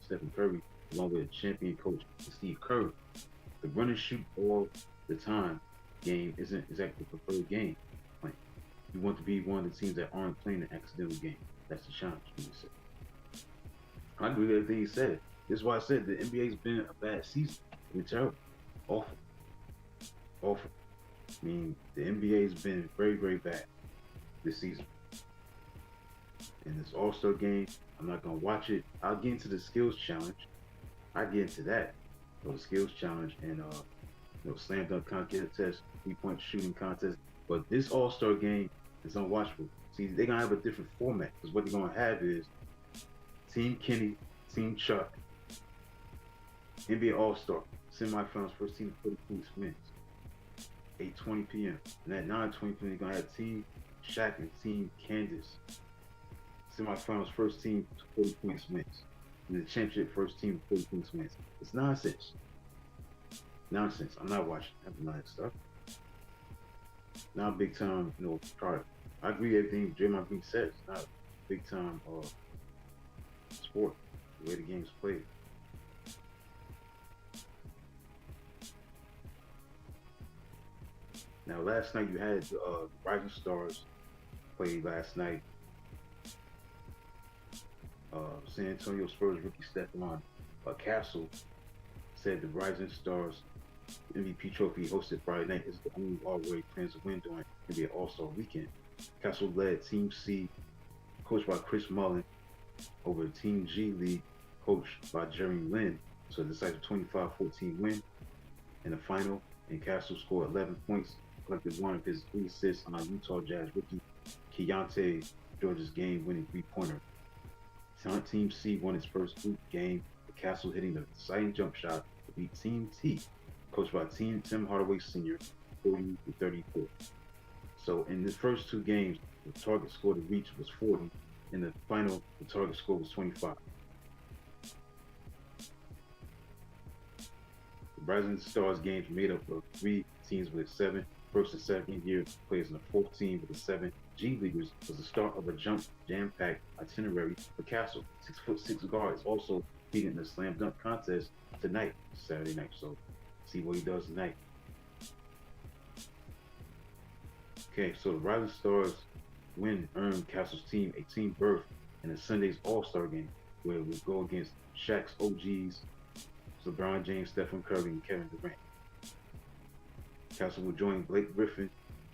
Stephen Curry, along with a champion coach Steve Kerr, the run and shoot all the time game isn't exactly the preferred game. Like, you want to be one of the teams that aren't playing the accidental game. That's the challenge, he said. I agree with everything he said. This is why I said the NBA's been a bad season. It's been terrible. Awful. Awful. I mean, the NBA's been very, very bad this season. And this All-Star game, I'm not going to watch it. I'll get into the skills challenge. I get into that. So the skills challenge and slam dunk contest, 3-point shooting contest. But this All-Star game is unwatchable. See, they're gonna have a different format because what they're gonna have is Team Kenny, Team Chuck, NBA All-Star semifinals. First team to 40 points wins. 8:20 p.m. And at 9:20 p.m. they're gonna have Team Shaq and Team Candace. Semifinals. First team to 40 points wins. And the championship, first team to 40 points wins. It's nonsense. Nonsense. I'm not watching that stuff. Not a big time, product. I agree with everything Draymond Green says. It's not a big time sport, the way the game's played. Now, last night you had the Rising Stars played last night. San Antonio Spurs rookie Stephon Castle said the Rising Stars MVP trophy hosted Friday night is the only all-way plans to win during NBA All-Star Weekend. Castle led Team C, coached by Chris Mullin, over Team G League, coached by Jeremy Lin, so a decisive 25-14 win in the final. And Castle scored 11 points, collected one of his 3 assists on Utah Jazz rookie Keontae George's game-winning three-pointer. Team C won its first group game, with Castle hitting the deciding jump shot to beat Team T, coached by Tim Hardaway Sr., 40-34. So in the first 2 games, the target score to reach was 40. In the final, the target score was 25. The Rising Stars games made up of 3 teams with 7 first and second year players, and a 4th team with a 7 G Leaguers was the start of a jam-packed itinerary for Castle. 6'6" guard is also competing in the slam dunk contest tonight, Saturday night. So see what he does tonight. Okay, so the Rising Stars win earned Castle's team a team berth in the Sunday's All-Star game, where we go against Shaq's OGs, LeBron James, Stephen Curry, and Kevin Durant. Castle will join Blake Griffin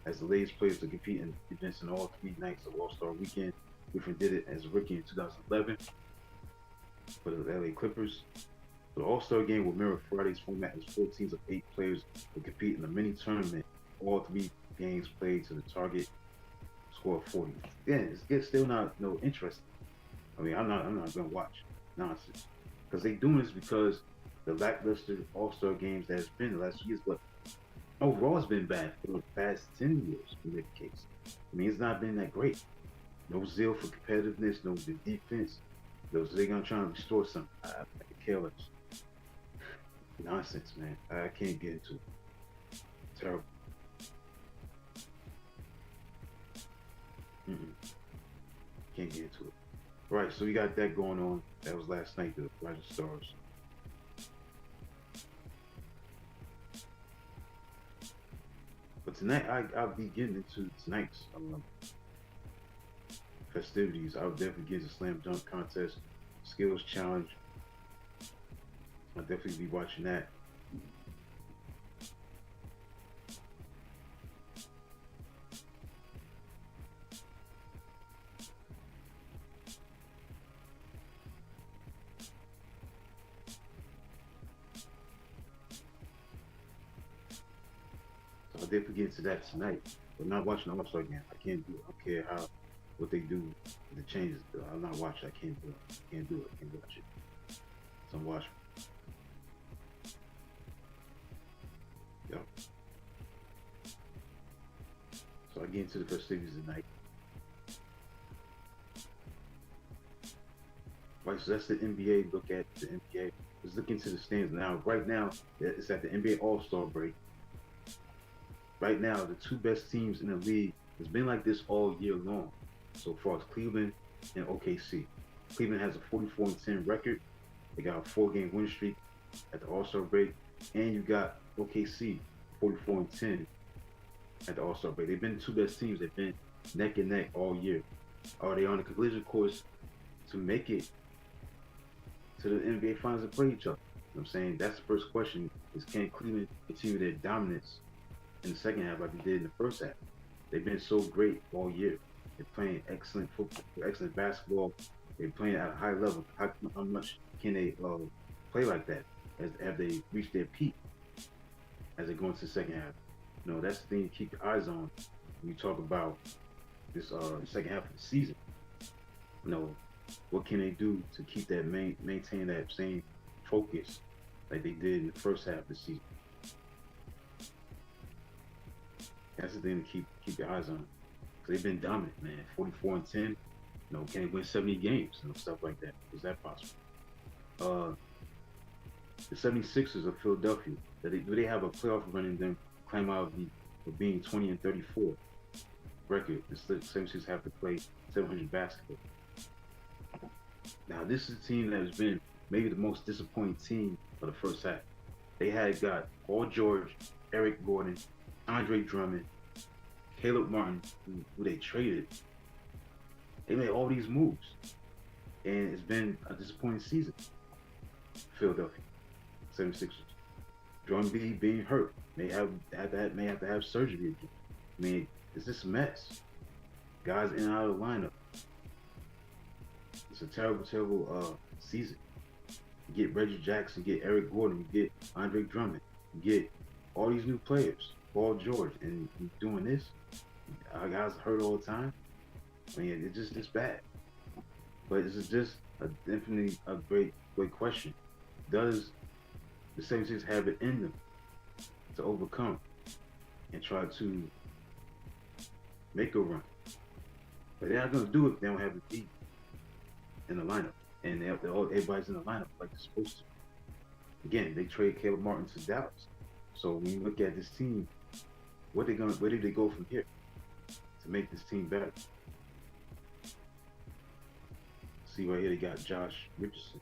as the latest players to compete in events in all 3 nights of All-Star Weekend. Griffin did it as a rookie in 2011 for the LA Clippers. The All-Star game will mirror Friday's format as 4 teams of 8 players will compete in a mini tournament. All 3 games played to the target score of 40. Again, it's still not no interesting. I mean, I'm not gonna watch nonsense because they doing this because the lackluster All-Star games that has been the last few years, but overall it's been bad for the past 10 years in that case. I mean, it's not been that great. No zeal for competitiveness, no defense. They're gonna try and restore something. I could care less. Nonsense, man. I can't get into it. Terrible. Can't get into it. Right, so we got that going on. That was last night, the Rising Stars. But tonight, I'll be getting into tonight's festivities. I'll definitely get the slam dunk contest, skills challenge. I'll definitely be watching that. So I'll definitely get into that tonight. But not watching the All-Star game. I can't do it. I don't care what they do, the changes. I'm not watching. I can't do it. I can't do it. I can't watch it. So I'm watching. Yo. So I get into the festivities tonight. Right, so that's the NBA. Look at the NBA. Let's look into the stands now. Right now, it's at the NBA All-Star break. Right now, the 2 best teams in the league, it's been like this all year long. So far as Cleveland and OKC. Cleveland has a 44-10 record. They got a 4-game win streak at the All-Star break. And you got OKC 44-10 at the All-Star break. They've been the 2 best teams. They've been neck and neck all year. Are they on the collision course to make it to the NBA Finals and play each other? You know what I'm saying? That's the first question, is can Cleveland continue their dominance in the second half like they did in the first half? They've been so great all year. They're playing excellent football, excellent basketball. They're playing at a high level. How much can they play like that? Have they reached their peak as they go into the second half? You know, that's the thing to keep your eyes on when you talk about this second half of the season. You know, what can they do to keep that maintain that same focus like they did in the first half of the season? That's the thing to keep your eyes on. Because they've been dominant, man. 44-10. You know, can they win 70 games and stuff like that? Is that possible? The 76ers of Philadelphia, do they have a playoff run in them, climb out of being 20-34 record? The 76ers have to play 700 basketball. Now, this is a team that has been maybe the most disappointing team of the first half. They had got Paul George, Eric Gordon, Andre Drummond, Caleb Martin, who they traded. They made all these moves, and it's been a disappointing season. Philadelphia 76ers. Jordan B being hurt, may have to have surgery again. I mean, it's just a mess. Guys in and out of the lineup. It's a terrible season. You get Reggie Jackson, you get Eric Gordon, you get Andre Drummond, you get all these new players, Paul George, and you doing this. Our guys hurt all the time. I mean, it's bad. But this is just definitely a great question. Does the 76ers have it in them to overcome and try to make a run? But they're not going to do it if they don't have the deep in the lineup. And everybody's in the lineup like they're supposed to. Again, they trade Caleb Martin to Dallas. So when you look at this team, where do they go from here? to make this team better. See right here, they got Josh Richardson.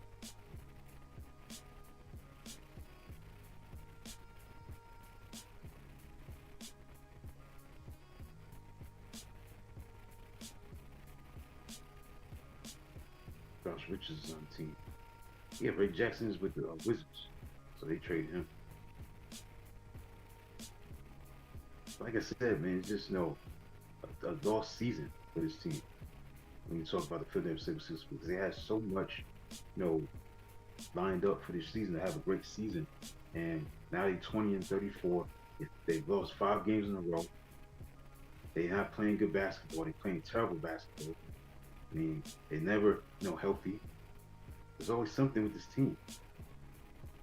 Josh Richardson's on the team. Yeah, Ray Jackson is with the Wizards, so they traded him. Like I said, man, it's just a lost season for this team. When you talk about the Philadelphia 76ers, because they had so much, lined up for this season to have a great season, and now they're 20-34. They've lost 5 games in a row. They're not playing good basketball. They're playing terrible basketball. I mean, they're never, healthy. There's always something with this team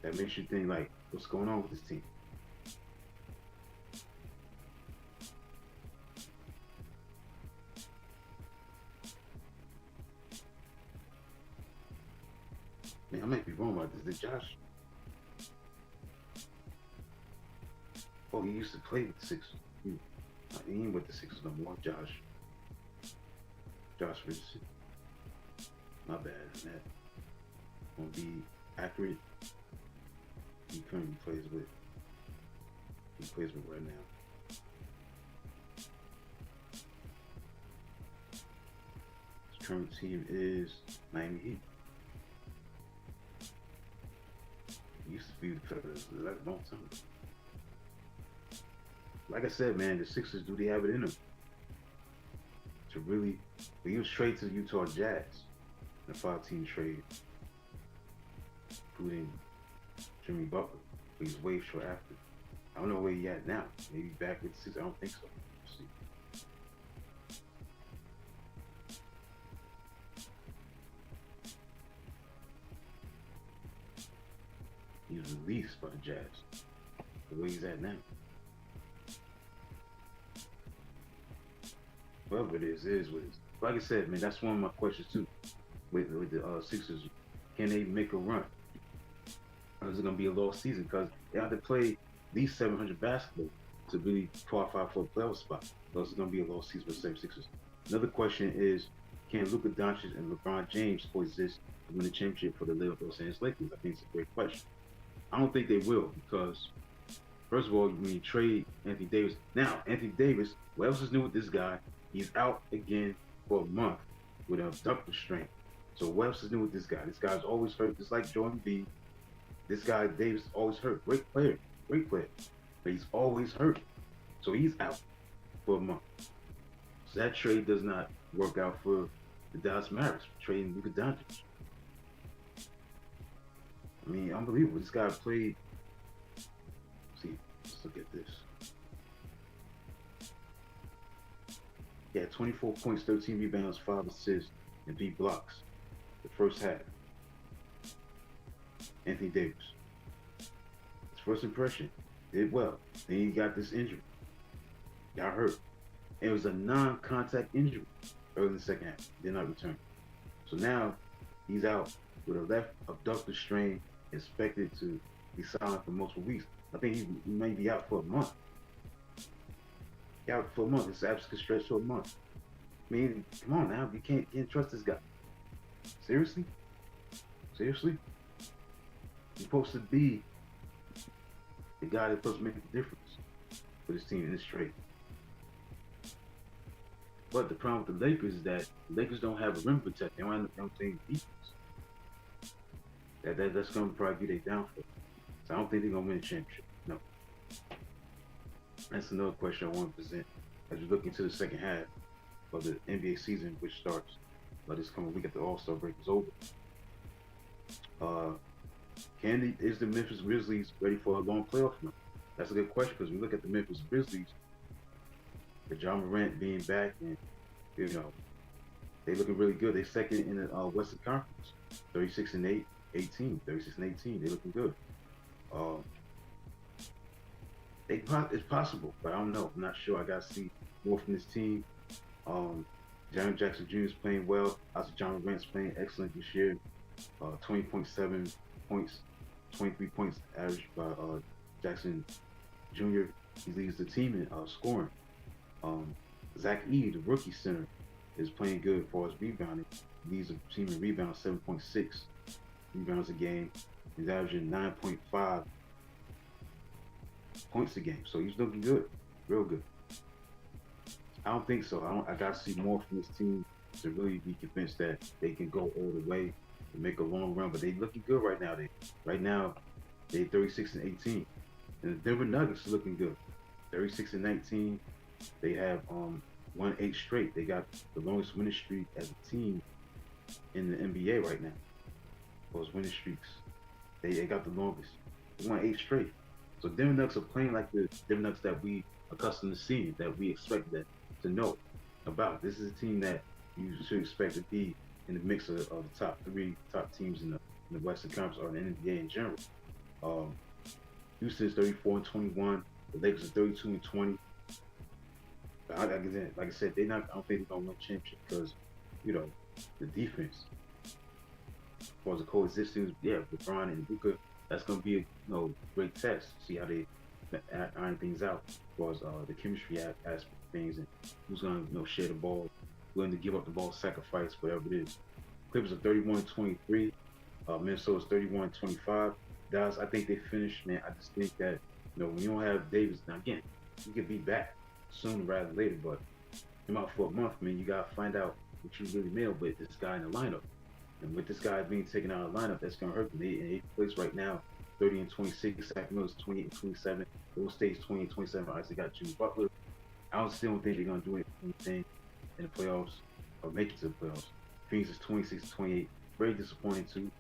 that makes you think, like, what's going on with this team? Man, I might be wrong about this. Did Josh? Oh, he used to play with the Sixers. He ain't with the Sixers no more. Josh Richardson. My bad. That won't be accurate. He currently plays with right now. His current team is Miami Heat. He used to be the Clippers a long time ago. Like I said, man, the Sixers, do they have it in them to really? He was traded to the Utah Jazz in a 5-team trade, including Jimmy Butler. But he's way short after. I don't know where he at now. Maybe back with the Sixers. I don't think so. We'll see. He was released by the Jazz. The way he's at now. Whatever it is what it is. Like I said, man, that's one of my questions too. With the Sixers, can they make a run? Or is it gonna be a lost season? Because they have to play at least 700 basketball to really qualify for a playoff spot. So it's gonna be a lost season for the 76ers. Another question is, can Luka Doncic and LeBron James coexist to win the championship for the Los Angeles Lakers? I think it's a great question. I don't think they will, because first of all, when you trade Anthony Davis, now Anthony Davis, what else is new with this guy? He's out again for a month with an abductor strain. So what else is new with this guy? This guy's always hurt, just like Jordan B. This guy Davis is always hurt. Great player, but he's always hurt. So he's out for a month. So that trade does not work out for the Dallas Mavericks, trading Luka Doncic. I mean, unbelievable. This guy played. See, let's look at this. He had 24 points, 13 rebounds, 5 assists, and 3 blocks the first half. Anthony Davis. His first impression, did well. Then he got this injury. Got hurt. It was a non-contact injury early in the second half. Did not return. So now he's out with a left abductor strain, expected to be silent for multiple weeks. I think he may be out for a month. Out for a month. His absence could stretch to a month. I mean, come on now. You can't trust this guy. Seriously? You're supposed to be the guy that's supposed to make the difference for this team in this trade. But the problem with the Lakers is that the Lakers don't have a rim protector. They don't play defense. That's going to probably be their downfall. So I don't think they're going to win a championship. No. That's another question I want to present as we look into the second half of the NBA season, which starts this coming week after the All-Star break is over. Is the Memphis Grizzlies ready for a long playoff run? That's a good question, because we look at the Memphis Grizzlies, with John Morant being back, and they're looking really good. They're second in the Western Conference, 36-8, 18, 36-18. They're looking good. It's possible, but I don't know. I'm not sure. I got to see more from this team. Jaren Jackson Jr. is playing well. Also, John Morant's playing excellent this year. 20.7 points, 23 points averaged by Jackson Jr. He leads the team in scoring. Zach Edey, the rookie center, is playing good as far as rebounding. Leads the team in rebounds 7.6 rebounds a game. He's averaging 9.5 points a game. So he's looking good, real good. I don't think so. I got to see more from this team to really be convinced that they can go all the way and make a long run. But they looking good right now. They 36 and 18, and the Denver Nuggets are looking good, 36 and 19. They have won 8 straight. They got the longest winning streak as a team in the NBA right now. Those winning streaks, they got the longest. They won 8 straight. So Denver Nuggets are playing like the Denver Nuggets that we accustomed to seeing, that we expect that to know about. This is a team that you should expect to be in the mix of the top 3 top teams in the Western Conference or the NBA in general. Houston is 34 and 21. The Lakers are 32 and 20. Like I said, I don't think they're gonna win championship because, the defense. As far as the coexistence, LeBron and Luka, that's gonna be a great test. See how they iron things out as far as the chemistry aspect of things and who's gonna share the ball, willing to give up the ball, sacrifice, whatever it is. Clippers are 31 and 23. Minnesota's 31 and 25. Dallas, I think they finished, man. I just think that when you don't have Davis, now again, he could be back sooner rather than later, but him out for a month, man, you gotta find out what you really nailed with this guy in the lineup. And with this guy being taken out of the lineup, that's gonna hurt them. They plays right now 30 and 26. Sacramento's 28 and 27. Golden State's 20 and 27. Obviously got Jimmy Butler. I still don't think they're gonna do anything in the playoffs or make it to the playoffs. Phoenix is 26 and 28. Very disappointing too.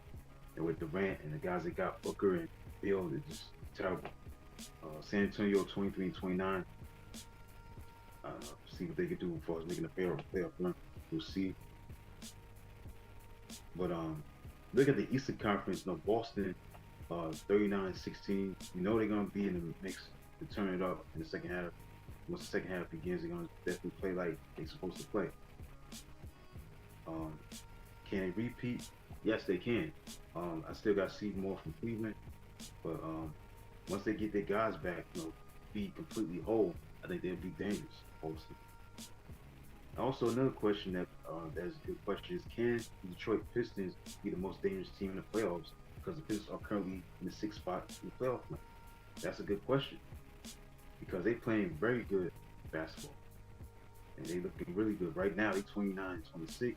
And with Durant and the guys that got Booker and Bill, they're just terrible. San Antonio 23 and 29. See what they can do as far as making a playoff run. We'll see. But look at the Eastern Conference. Boston 39-16. They're gonna be in the mix to turn it up in the second half. Once the second half begins, they're gonna definitely play like they're supposed to play. Can they repeat? Yes, they can. I still got to see more from Cleveland, but once they get their guys back, be completely whole, I think they'll be dangerous. Boston. Also, another question that's a good question is: can the Detroit Pistons be the most dangerous team in the playoffs? Because the Pistons are currently in the 6th spot in the playoff run. That's a good question because they're playing very good basketball and they're looking really good right now. They're 29-26.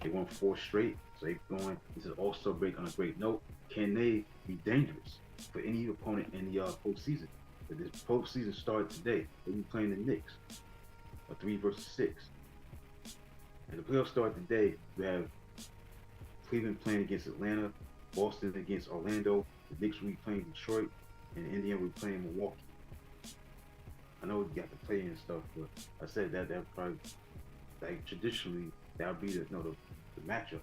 They won 4 straight, so they're going into the All-Star break on a great note. Can they be dangerous for any opponent in the postseason? If this postseason started today, they'll be playing the Knicks, a 3 versus 6. And the playoffs start today. You have Cleveland playing against Atlanta, Boston against Orlando, the Knicks will be playing Detroit, and Indiana will be playing Milwaukee. I know you got to play and stuff, but I said that probably, like, traditionally, that would be the matchups.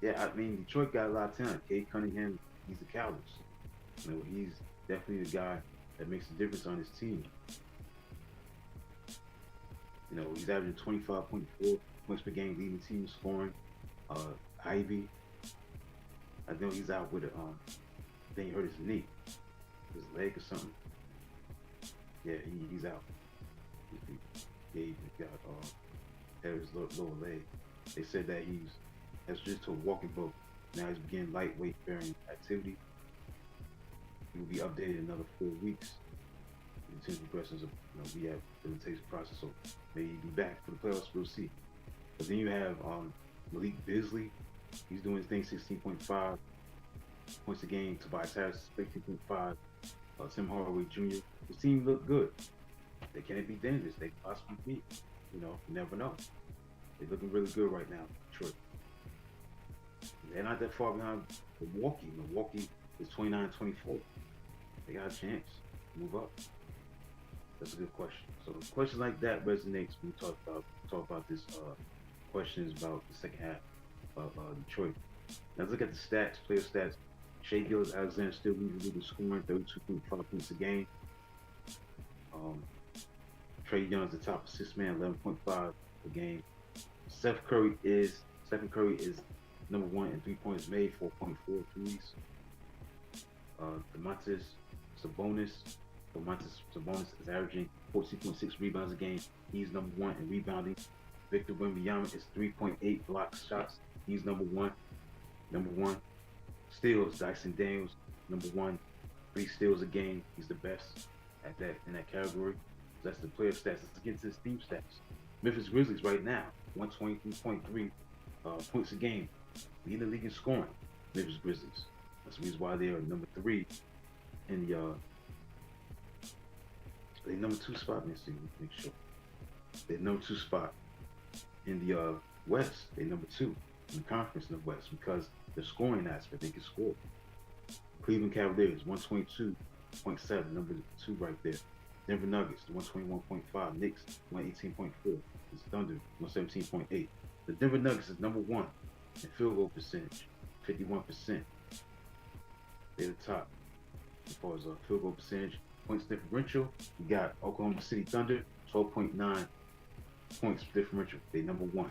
Yeah, I mean, Detroit got a lot of talent. Cade Cunningham, he's the Cowboys. He's definitely the guy that makes a difference on his team. He's averaging 25.4 points per game, leading the team scoring. Ivy, I know he's out with I think he hurt his knee, his leg or something. Yeah, he's out. He got his lower leg. They said that that's just to a walking boat. Now he's beginning lightweight bearing activity. He will be updated in another 4 weeks. The team progressions of rehabilitation process, so maybe he'll be back for the playoffs. We'll see. But then you have Malik Beasley. He's doing his thing, 16.5 points a game. Tobias Harris, 15.5. Tim Hardaway Jr. His team look good. Can it be dangerous? They possibly be. You never know. They're looking really good right now, Detroit. They're not that far behind Milwaukee. Milwaukee is 29-24. They got a chance to move up. That's a good question. So questions like that resonates when we talk about this questions about the second half of Detroit. Now let's look at the stats, player stats. Shai Gilgeous-Alexander still leads the league in scoring, 32.5 points a game. Trae Young's the top assist man, 11.5 a game. Stephen Curry is number 1 in 3 points made, 4.4 threes. Domantas Sabonis Domantas Sabonis is averaging 14.6 rebounds a game. He's number one in rebounding. Victor Wembanyama is 3.8 block shots. He's number one. Number one. Steals, Dyson Daniels, number one. 3 steals a game. He's the best at that in that category. That's the player stats. Let's get to his team stats. Memphis Grizzlies right now, 123.3 points a game. Lead the league in scoring. Memphis Grizzlies. That's the reason why they are number 3 in the they number 2 spot. Let me see, make sure. They number 2 spot in the West. They number 2 in the conference in the West because the scoring aspect, they can score. Cleveland Cavaliers, 122.7, number 2 right there. Denver Nuggets, 121.5. Knicks, 118.4. It's Thunder, 117.8. The Denver Nuggets is number 1 in field goal percentage, 51%. They're the top as far as field goal percentage. Points differential, you got Oklahoma City Thunder, 12.9 points differential. They number 1.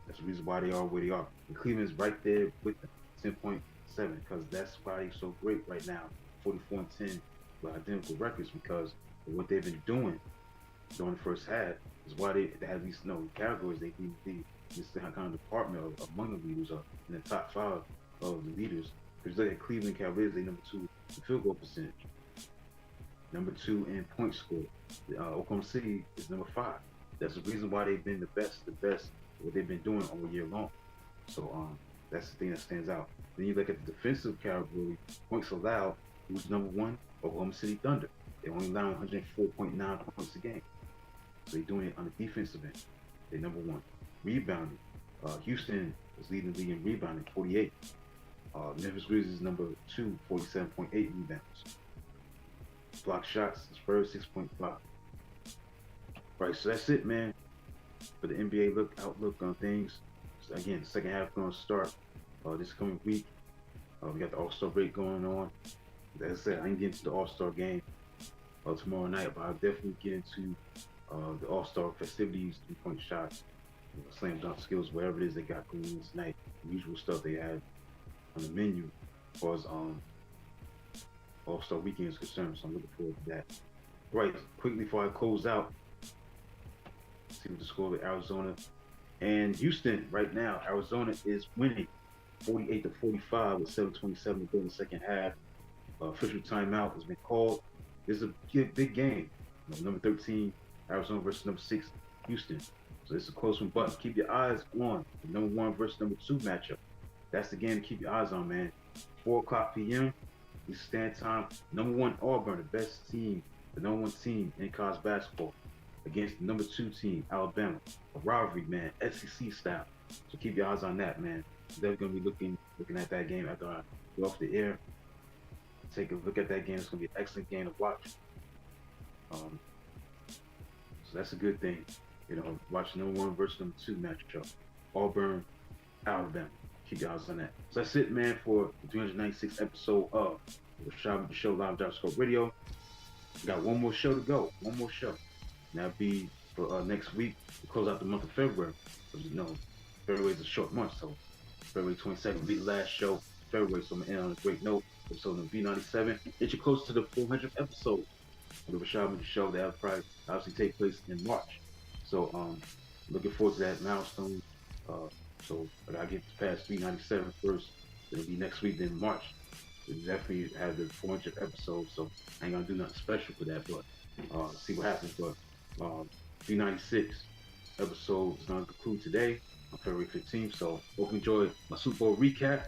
That's the reason why they are where they are. And Cleveland's right there with them, 10.7, because that's why they're so great right now. 44 and 10 with identical records because of what they've been doing during the first half is why they have these categories. They need to be this kind of department of among the leaders in the top 5 of the leaders. Because look at Cleveland Cavaliers, they number 2 in field goal percentage, number 2 in points scored. Oklahoma City is number 5. That's the reason why they've been the best what they've been doing all year long. So that's the thing that stands out. Then you look at the defensive category, points allowed, who's number 1? Oklahoma City Thunder. They only allow 104.9 points a game. So they're doing it on the defensive end. They're number 1. Rebounding. Houston is leading the league in rebounding, 48. Memphis Grizzlies is number 2, 47.8 rebounds. Block shots, Spurs 6.5. Right, so that's it, man. For the NBA outlook on things. So again, the second half going to start this coming week. We got the All-Star break going on. As I said, I ain't getting to the All-Star game tomorrow night, but I'll definitely get into the All-Star festivities, 3-point shots, slam dunk skills, whatever it is they got going on tonight. The usual stuff they have on the menu as far as All-Star weekend is concerned, so I'm looking forward to that. Right, quickly before I close out, see what the score of Arizona and Houston right now. Arizona is winning 48-45 with 7:27 to go in the second half. Official timeout has been called. This is a big game. Number 13, Arizona versus number 6, Houston. So it's a close one, but keep your eyes on the number 1 versus number 2 matchup. That's the game to keep your eyes on, man. 4 o'clock p.m. Eastern Standard Time. Number 1 Auburn, the best team, the number 1 team in college basketball, against the number 2 team, Alabama. A rivalry, man, SEC style. So keep your eyes on that, man. They're gonna be looking at that game after I go off the air. Take a look at that game. It's gonna be an excellent game to watch. So that's a good thing. Watch number 1 versus number 2 matchup. Auburn, Alabama. Keep your eyes on that. So that's it, man, for the 396th episode of the Rashad with the Show Live Gyroscope Radio. We got one more show to go. One more show. And that'll be for next week to close out the month of February. Because February is a short month, so February 22nd will be the last show in February. So I'm gonna end on a great note. Episode number V97. Get you close to the 400th episode of the Rashad with the Show. That'll probably obviously take place in March. So looking forward to that milestone. So I gotta get past 397 first. It'll be next week, then March. We'll definitely have the 400th episode. So I ain't gonna do nothing special for that, but see what happens. But 396 episode is gonna conclude today on February 15th. So hope you enjoyed my Super Bowl recap,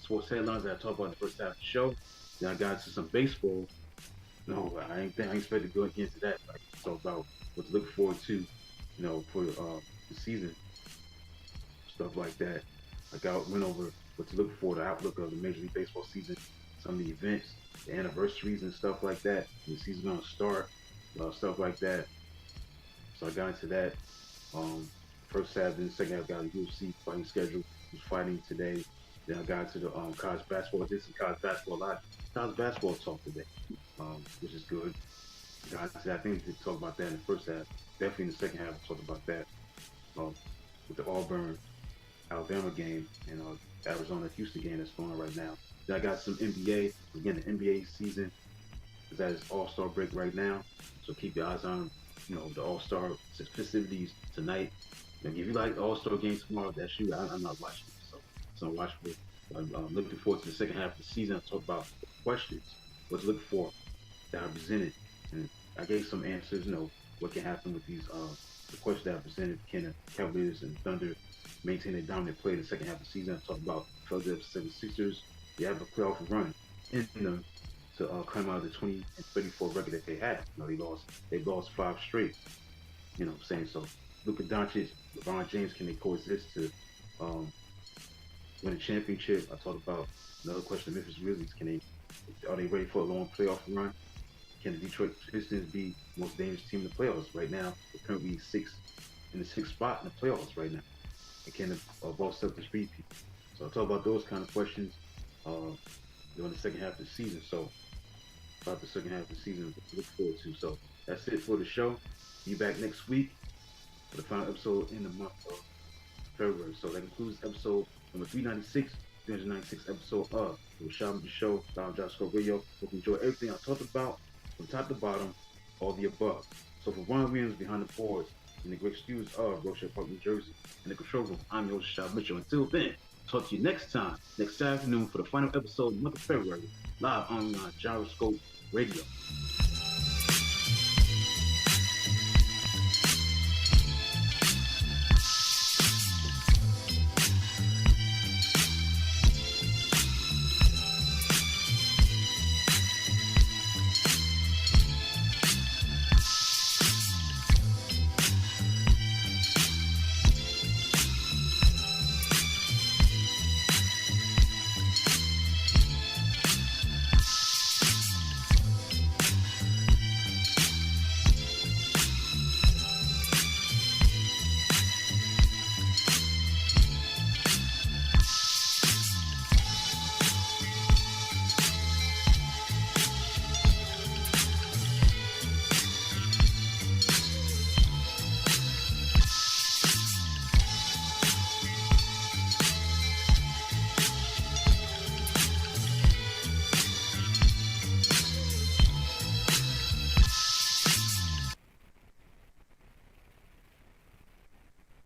sports headlines that I talked about in the first half of the show. Then I got into some baseball. No, I ain't expect to go into that. Like, talk about what to look forward to, for the season, stuff like that. Like I went over what to look for, the outlook of the Major League Baseball season, some of the events, the anniversaries and stuff like that. The season's gonna start, stuff like that. So I got into that. First half, then the second half, got a UFC fighting schedule. Who's fighting today? Then I got into the college basketball. I did some college basketball talk today, which is good. Got into that. I think we did talk about that in the first half. Definitely in the second half, we'll talk about that with the Auburn Alabama game and Arizona Houston game that's going on right now. Then I got some NBA. Again, the NBA season is at its All-Star break right now. So keep your eyes on, the All-Star festivities tonight. If you like the All-Star game tomorrow, that's you. I'm not watching it, so it's unwatchable. I'm looking forward to the second half of the season. I talk about questions, what to look for that are presented, and I gave some answers. What can happen with these the questions that are presented. Can the Cavaliers and Thunder maintain their dominant play in the second half of the season? I talk about Philadelphia 76ers. They have a playoff run in them to come out of the 20-34 record that they had. They lost 5 straight. You know what I'm saying? So Luka Doncic, LeBron James, can they coexist to win a championship? I talked about another question: Memphis Grizzlies, are they ready for a long playoff run? Can the Detroit Pistons be the most dangerous team in the playoffs right now? They're currently in the sixth spot in the playoffs right now. And can the Boston Celtics beat people? So I talk about those kind of questions during the second half of the season. So about the second half of the season to look forward to. So that's it for the show. Be back next week for the final episode in the month of February. So that concludes episode number 396 episode of the Rashad the Show, Down Josh Scope Radio. Hope you enjoy everything I talked about from top to bottom, all the above. So for Ron Williams behind the boards in the great studios of Rochelle Park, New Jersey, in the control room, I'm your host, Rashad Mitchell. Until then, talk to you next time, next afternoon for the final episode of the month of February, live on Gyroscope Radio.